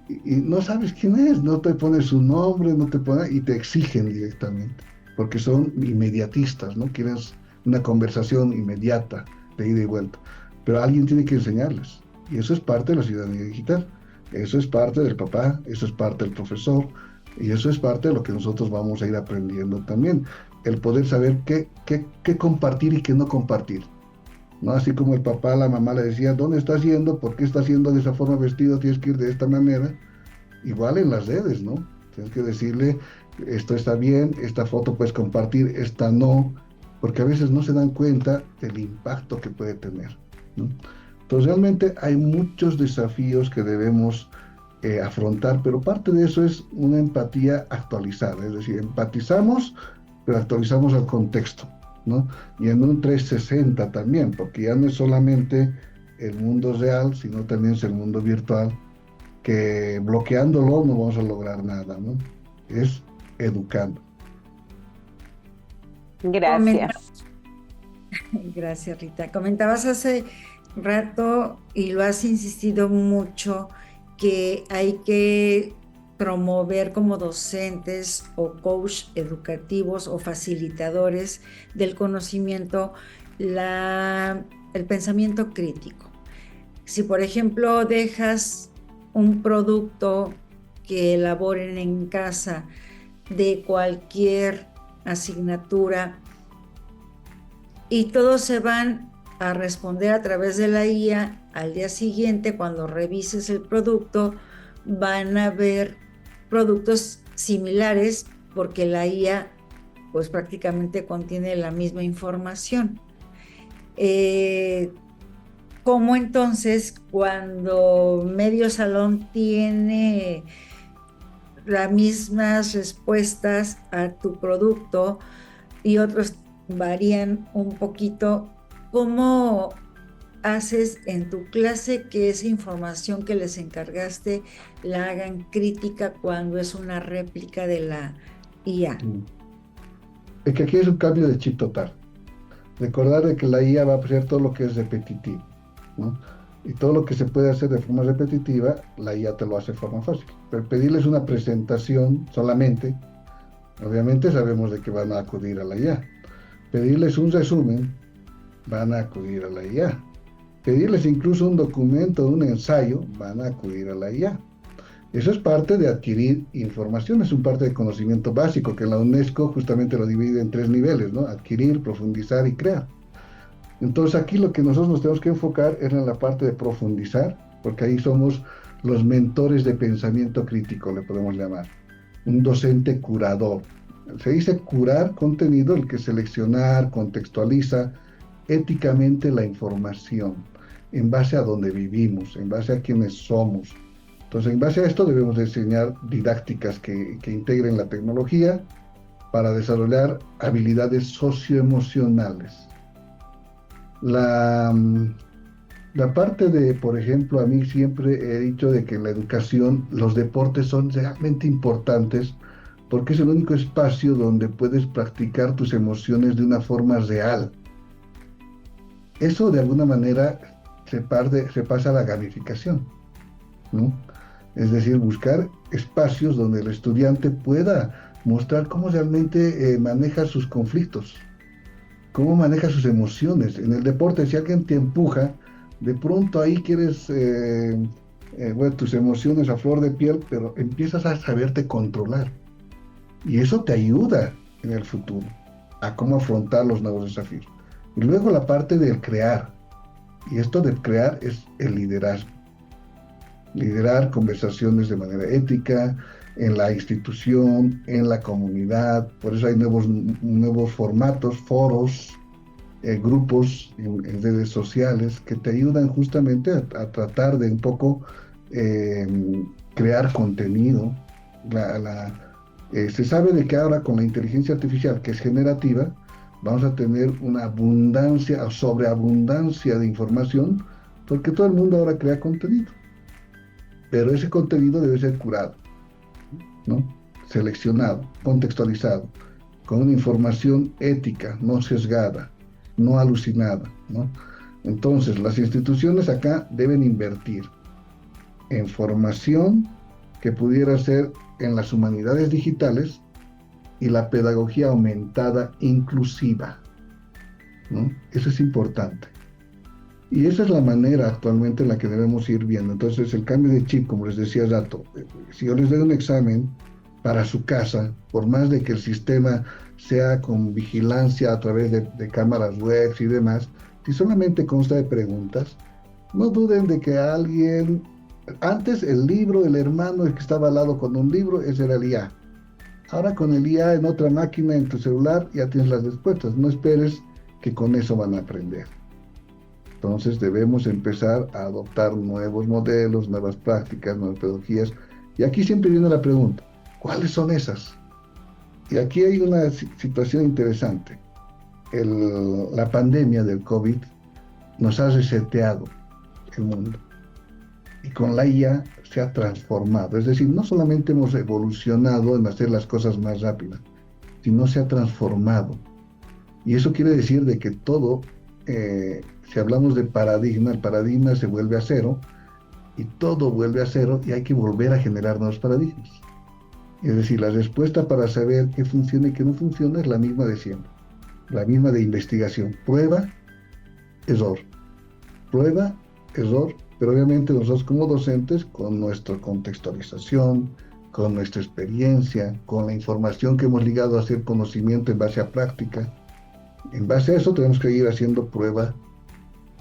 y no sabes quién es, no te pones su nombre, no te pone, y te exigen directamente, porque son inmediatistas, ¿no? Quieren una conversación inmediata, de ida y vuelta, pero alguien tiene que enseñarles, y eso es parte de la ciudadanía digital, eso es parte del papá, eso es parte del profesor, y eso es parte de lo que nosotros vamos a ir aprendiendo también, el poder saber qué compartir y qué no compartir, ¿no? Así como el papá a la mamá le decía, ¿dónde estás yendo? ¿Por qué estás yendo de esa forma vestido? Tienes que ir de esta manera. Igual en las redes, ¿no? Tienes que decirle, esto está bien, esta foto puedes compartir, esta no, porque a veces no se dan cuenta del impacto que puede tener, ¿no? Entonces realmente hay muchos desafíos que debemos afrontar, pero parte de eso es una empatía actualizada, es decir, empatizamos, pero actualizamos al contexto, ¿no? Y en un 360 también, porque ya no es solamente el mundo real, sino también es el mundo virtual, que bloqueándolo no vamos a lograr nada, ¿no? Es educando. Gracias. Gracias, Rita. Comentabas hace rato, y lo has insistido mucho, que hay que promover como docentes o coach educativos o facilitadores del conocimiento el pensamiento crítico. Si, por ejemplo, dejas un producto que elaboren en casa de cualquier asignatura y todos se van a responder a través de la IA, al día siguiente, cuando revises el producto, van a ver productos similares porque la IA pues prácticamente contiene la misma información. ¿Cómo entonces cuando medio salón tiene las mismas respuestas a tu producto y otros varían un poquito, cómo haces en tu clase que esa información que les encargaste la hagan crítica cuando es una réplica de la IA? Es que aquí es un cambio de chip total. Recordar de que la IA va a hacer todo lo que es repetitivo, ¿no? Y todo lo que se puede hacer de forma repetitiva, la IA te lo hace de forma fácil. Pero pedirles una presentación solamente, obviamente sabemos de que van a acudir a la IA. Pedirles un resumen, van a acudir a la IA. Pedirles incluso un documento, un ensayo, van a acudir a la IA. Eso es parte de adquirir información, es un parte de conocimiento básico, que la UNESCO justamente lo divide en 3 niveles, ¿no? Adquirir, profundizar y crear. Entonces aquí lo que nosotros nos tenemos que enfocar es en la parte de profundizar, porque ahí somos los mentores de pensamiento crítico, le podemos llamar. un docente curador. Se dice curar contenido, el que seleccionar, contextualiza éticamente la información en base a donde vivimos, en base a quienes somos. Entonces, en base a esto debemos diseñar didácticas que integren la tecnología para desarrollar habilidades socioemocionales. La parte de, por ejemplo, a mí siempre he dicho de que en la educación los deportes son realmente importantes porque es el único espacio donde puedes practicar tus emociones de una forma real. Eso de alguna manera se pasa a la gamificación, ¿no? Es decir, buscar espacios donde el estudiante pueda mostrar cómo realmente maneja sus conflictos, cómo maneja sus emociones. En el deporte, si alguien te empuja, de pronto ahí quieres, bueno, tus emociones a flor de piel, pero empiezas a saberte controlar. Y eso te ayuda en el futuro a cómo afrontar los nuevos desafíos. Y luego la parte del crear. Y esto de crear es el liderazgo. Liderar conversaciones de manera ética, en la institución, en la comunidad. Por eso hay nuevos formatos, foros, grupos en redes sociales que te ayudan justamente a tratar de un poco crear contenido. Se sabe de que ahora con la inteligencia artificial, que es generativa, vamos a tener una abundancia o sobreabundancia de información, porque todo el mundo ahora crea contenido. Pero ese contenido debe ser curado, ¿no? Seleccionado, contextualizado, con una información ética, no sesgada, no alucinada, ¿no? Entonces, las instituciones acá deben invertir en formación que pudiera ser en las humanidades digitales y la pedagogía aumentada inclusiva, ¿no? Eso es importante. Y esa es la manera actualmente en la que debemos ir viendo. Entonces, el cambio de chip, como les decía hace rato, si yo les doy un examen para su casa, por más de que el sistema sea con vigilancia a través de cámaras web y demás, si solamente consta de preguntas, no duden de que alguien, antes el libro, el hermano, el que estaba al lado con un libro, ese era el IA. Ahora con el IA en otra máquina, en tu celular, ya tienes las respuestas. No esperes que con eso van a aprender. Entonces debemos empezar a adoptar nuevos modelos, nuevas prácticas, nuevas pedagogías. Y aquí siempre viene la pregunta, ¿cuáles son esas? Y aquí hay una situación interesante. La pandemia del COVID nos ha reseteado el mundo. Y con la IA se ha transformado. Es decir, no solamente hemos evolucionado en hacer las cosas más rápidas, sino se ha transformado. Y eso quiere decir de que todo, si hablamos de paradigma, el paradigma se vuelve a cero y todo vuelve a cero y hay que volver a generar nuevos paradigmas. Es decir, la respuesta para saber qué funciona y qué no funciona es la misma de siempre, la misma de investigación. Prueba, error. Prueba, error, pero obviamente nosotros como docentes, con nuestra contextualización, con nuestra experiencia, con la información que hemos ligado a hacer conocimiento en base a práctica, en base a eso tenemos que ir haciendo prueba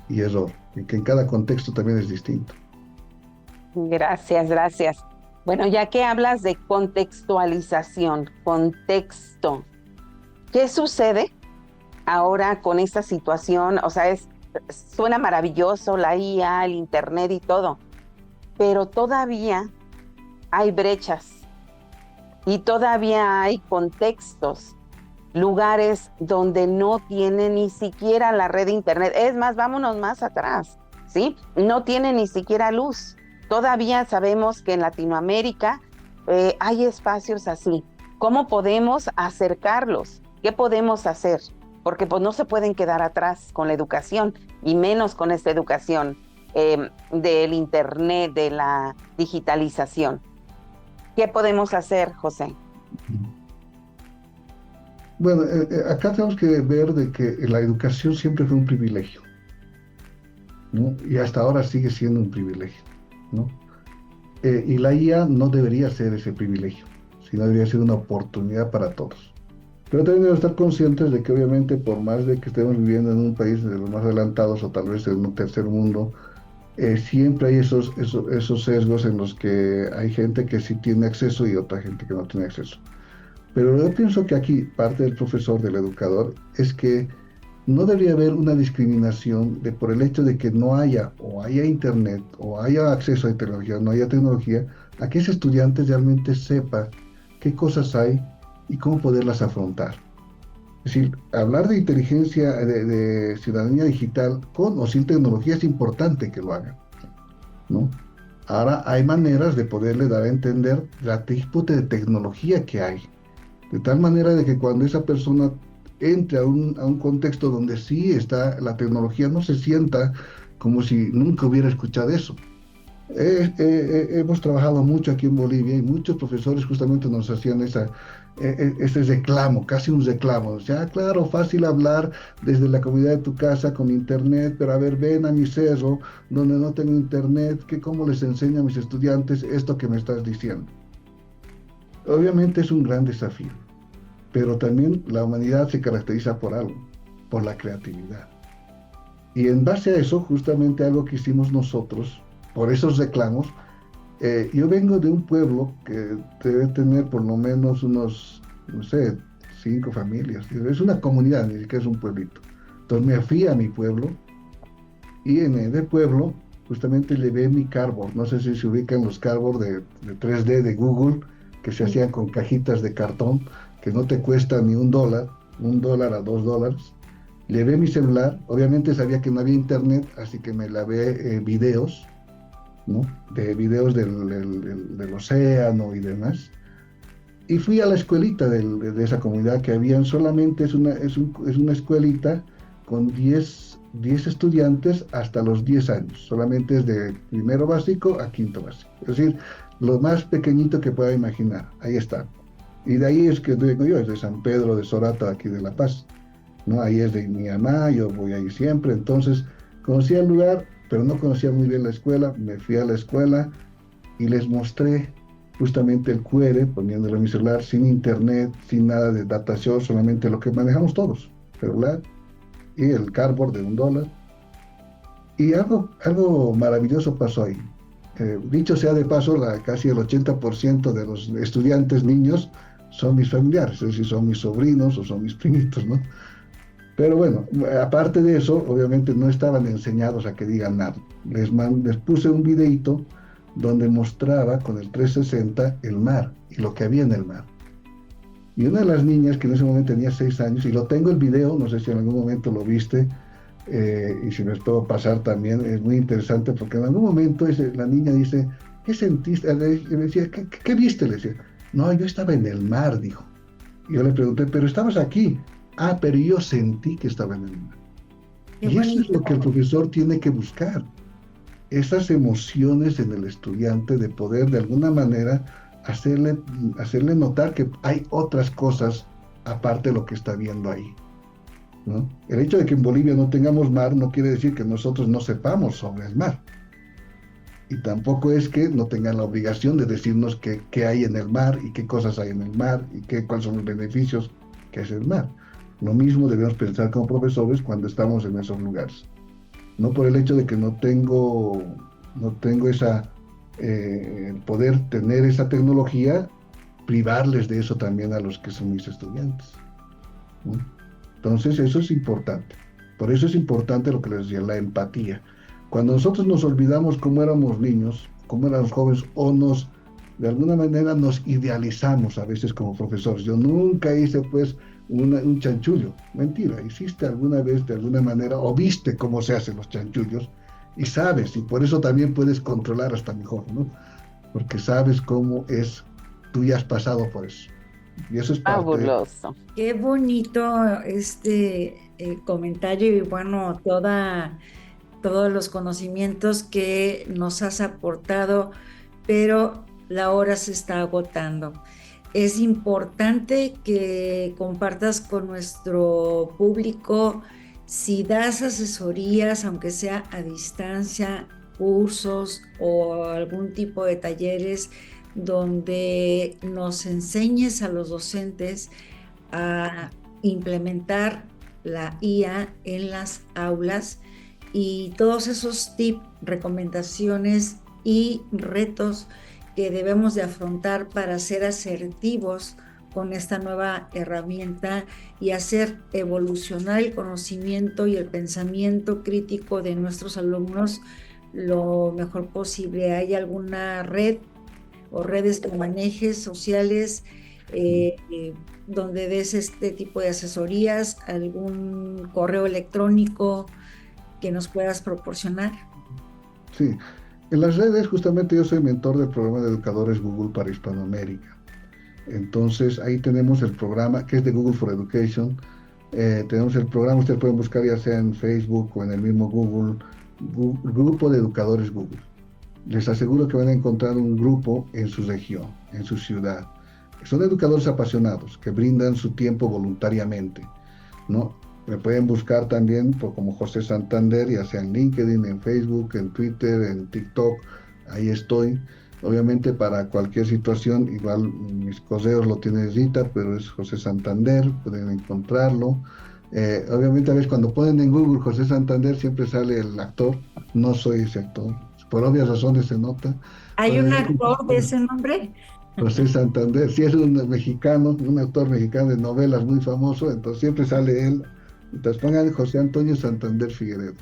y error, y que en cada contexto también es distinto. Gracias, gracias. Bueno, ya que hablas de contextualización, contexto, ¿qué sucede ahora con esta situación? O sea, suena maravilloso la IA, el internet y todo, pero todavía hay brechas y todavía hay contextos, lugares donde no tiene ni siquiera la red de internet. Es más, vámonos más atrás, ¿sí? No tiene ni siquiera luz. Todavía sabemos que en Latinoamérica hay espacios así. ¿Cómo podemos acercarlos? ¿Qué podemos hacer? Porque pues no se pueden quedar atrás con la educación, y menos con esta educación del internet, de la digitalización. ¿Qué podemos hacer, José? Bueno, acá tenemos que ver de que la educación siempre fue un privilegio, ¿no? Y hasta ahora sigue siendo un privilegio, ¿no? Y la IA no debería ser ese privilegio, sino debería ser una oportunidad para todos. Pero también debemos estar conscientes de que obviamente por más de que estemos viviendo en un país de los más adelantados o tal vez en un tercer mundo, siempre hay esos sesgos en los que hay gente que sí tiene acceso y otra gente que no tiene acceso. Pero yo pienso que aquí parte del profesor, del educador, es que no debería haber una discriminación por el hecho de que no haya o haya internet o haya acceso a tecnología, no haya tecnología, a que ese estudiante realmente sepa qué cosas hay y cómo poderlas afrontar. Es decir, hablar de inteligencia, de ciudadanía digital con o sin tecnología es importante que lo hagan, ¿no? Ahora hay maneras de poderle dar a entender la tipo de tecnología que hay, de tal manera de que cuando esa persona entre a un contexto donde sí está la tecnología, no se sienta como si nunca hubiera escuchado eso. Hemos trabajado mucho aquí en Bolivia y muchos profesores justamente nos hacían ese reclamo, casi un reclamo. O sea, claro, fácil hablar desde la comodidad de tu casa con internet, pero a ver, ven a mi cerro donde no tengo internet, ¿cómo les enseño a mis estudiantes esto que me estás diciendo? Obviamente es un gran desafío, pero también la humanidad se caracteriza por algo, por la creatividad. Y en base a eso, justamente algo que hicimos nosotros, por esos reclamos, yo vengo de un pueblo que debe tener por lo menos unos, no sé, 5 familias. Es una comunidad, ni siquiera es un pueblito. Entonces me fui a mi pueblo y en ese pueblo justamente llevé mi cardboard. No sé si se ubican los cardboard de 3D de Google, que se hacían con cajitas de cartón, que no te cuesta ni $1 a $2. Llevé mi celular, obviamente sabía que no había internet, así que me lavé videos, ¿no? De videos del océano y demás. Y fui a la escuelita de esa comunidad que habían solamente, es una escuelita con 10 estudiantes hasta los 10 años. Solamente es de primero básico a quinto básico. Es decir, lo más pequeñito que pueda imaginar. Ahí está. Y de ahí es que vengo yo, es de San Pedro de Sorata, aquí de La Paz, ¿no? Ahí es de mi mamá, yo voy ahí siempre. Entonces, conocía el lugar, pero no conocía muy bien la escuela. Me fui a la escuela y les mostré justamente el QR, poniéndolo en mi celular, sin internet, sin nada de datación, solamente lo que manejamos todos, celular y el cardboard de $1. Y algo maravilloso pasó ahí. Dicho sea de paso, casi el 80% de los estudiantes niños son mis familiares, es decir, son mis sobrinos o son mis primitos, ¿no? Pero bueno, aparte de eso, obviamente no estaban enseñados a que digan nada. Les puse un videito donde mostraba con el 360 el mar y lo que había en el mar. Y una de las niñas, que en ese momento tenía 6 años, y lo tengo el video, no sé si en algún momento lo viste, y si me puedo pasar también, es muy interesante porque en algún momento la niña dice, ¿qué sentiste? Y me decía, ¿qué viste? Le decía, no, yo estaba en el mar, dijo. Y yo le pregunté, pero estabas aquí. Ah, pero yo sentí que estaba en el mar. Qué Y eso es bonito. lo que el profesor tiene que buscar, esas emociones en el estudiante de poder de alguna manera hacerle notar que hay otras cosas aparte de lo que está viendo ahí, ¿no? El hecho de que en Bolivia no tengamos mar no quiere decir que nosotros no sepamos sobre el mar. Y tampoco es que no tengan la obligación de decirnos qué hay en el mar y qué cosas hay en el mar y cuáles son los beneficios que es el mar. Lo mismo debemos pensar como profesores cuando estamos en esos lugares. No por el hecho de que no tengo poder tener esa tecnología, privarles de eso también a los que son mis estudiantes, ¿no? Entonces eso es importante. Por eso es importante lo que les decía, la empatía. Cuando nosotros nos olvidamos cómo éramos niños, cómo éramos jóvenes, de alguna manera nos idealizamos a veces como profesores. Yo nunca hice pues un chanchullo. Mentira, hiciste alguna vez de alguna manera o viste cómo se hacen los chanchullos y sabes, y por eso también puedes controlar hasta mejor, ¿no? Porque sabes cómo es, tú ya has pasado por eso. Y eso es parte de... Fabuloso. Qué bonito este comentario y bueno, todos los conocimientos que nos has aportado, pero la hora se está agotando. Es importante que compartas con nuestro público si das asesorías, aunque sea a distancia, cursos o algún tipo de talleres donde nos enseñes a los docentes a implementar la IA en las aulas y todos esos tips, recomendaciones y retos que debemos de afrontar para ser asertivos con esta nueva herramienta y hacer evolucionar el conocimiento y el pensamiento crítico de nuestros alumnos lo mejor posible. ¿Hay alguna red o redes que manejes sociales donde des este tipo de asesorías? ¿Algún correo electrónico que nos puedas proporcionar? Sí, en las redes justamente yo soy mentor del programa de educadores Google para Hispanoamérica. Entonces ahí tenemos el programa que es de Google for Education. Tenemos el programa, ustedes pueden buscar ya sea en Facebook o en el mismo Google, Grupo de Educadores Google. Les aseguro que van a encontrar un grupo en su región, en su ciudad. Son educadores apasionados que brindan su tiempo voluntariamente, ¿no? Me pueden buscar también como José Santander, ya sea en LinkedIn, en Facebook, en Twitter, en TikTok, ahí estoy. Obviamente para cualquier situación, igual mis correos lo tiene Rita, pero es José Santander, pueden encontrarlo. Obviamente a veces cuando ponen en Google José Santander siempre sale el actor, no soy ese actor, por obvias razones se nota. ¿Hay un actor de ese nombre? José Santander, sí es un mexicano, un actor mexicano de novelas muy famoso, entonces siempre sale él. Entonces pongan José Antonio Santander Figueredo.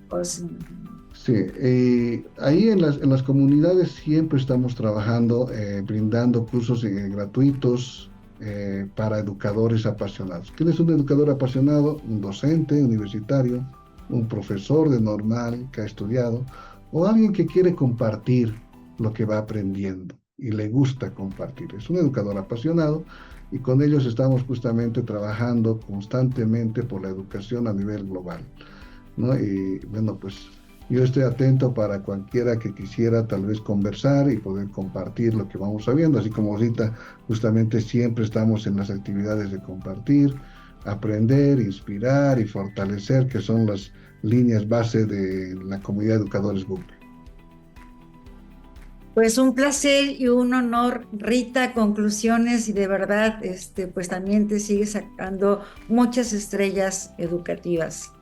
Pues, Sí, ahí en las comunidades siempre estamos trabajando, brindando cursos gratuitos para educadores apasionados. ¿Quién es un educador apasionado? Un docente universitario, un profesor de normal que ha estudiado, o alguien que quiere compartir lo que va aprendiendo y le gusta compartir. Es un educador apasionado y con ellos estamos justamente trabajando constantemente por la educación a nivel global, ¿no? Y bueno, pues yo estoy atento para cualquiera que quisiera tal vez conversar y poder compartir lo que vamos sabiendo, así como ahorita justamente siempre estamos en las actividades de compartir, aprender, inspirar y fortalecer, que son las líneas base de la comunidad de educadores Google. pues un placer y un honor, Rita. Conclusiones y de verdad, pues también te sigue sacando muchas estrellas educativas.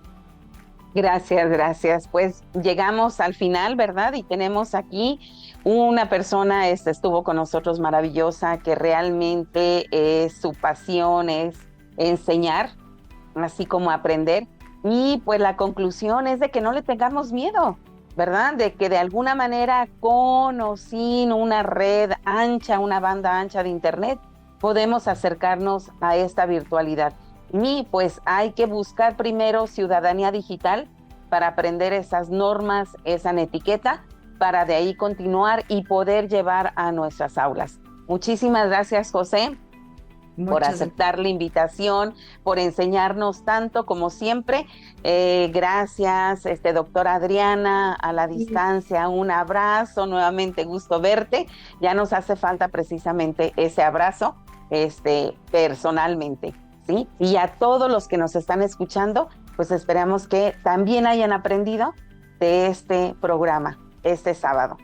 Gracias, gracias. Pues llegamos al final, ¿verdad? Y tenemos aquí una persona, estuvo con nosotros maravillosa, que realmente su pasión es enseñar, así como aprender. Y pues la conclusión es de que no le tengamos miedo, ¿verdad? De que de alguna manera, con o sin una red ancha, una banda ancha de internet, podemos acercarnos a esta virtualidad. Y pues hay que buscar primero ciudadanía digital para aprender esas normas, esa etiqueta, para de ahí continuar y poder llevar a nuestras aulas. Muchísimas gracias, José, por aceptar la invitación, por enseñarnos tanto como siempre. Gracias, doctora Adriana, a la distancia, un abrazo, nuevamente gusto verte. Ya nos hace falta precisamente ese abrazo, personalmente, ¿sí? Y a todos los que nos están escuchando, pues esperamos que también hayan aprendido de este programa, este sábado.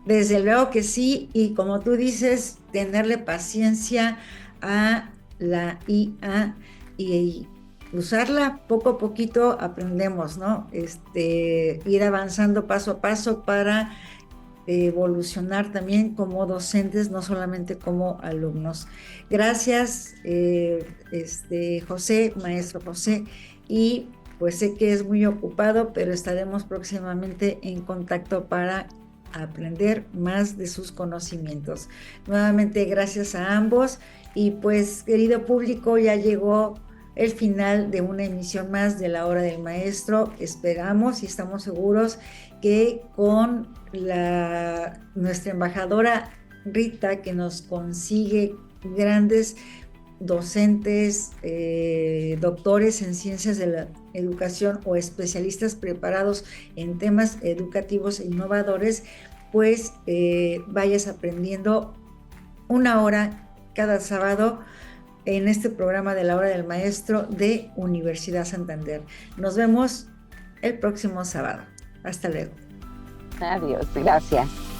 Desde luego que sí, y como tú dices, tenerle paciencia a la IA y usarla poco a poquito aprendemos, ¿no? Ir avanzando paso a paso para evolucionar también como docentes, no solamente como alumnos. Gracias, José, maestro José, y pues sé que es muy ocupado, pero estaremos próximamente en contacto para aprender más de sus conocimientos. Nuevamente, gracias a ambos. Y pues, querido público, ya llegó el final de una emisión más de La Hora del Maestro. Esperamos y estamos seguros que con nuestra embajadora Rita, que nos consigue grandes docentes, doctores en ciencias de la educación o especialistas preparados en temas educativos e innovadores, pues vayas aprendiendo una hora cada sábado en este programa de La Hora del Maestro de Universidad Santander. Nos vemos el próximo sábado. Hasta luego. Adiós, gracias.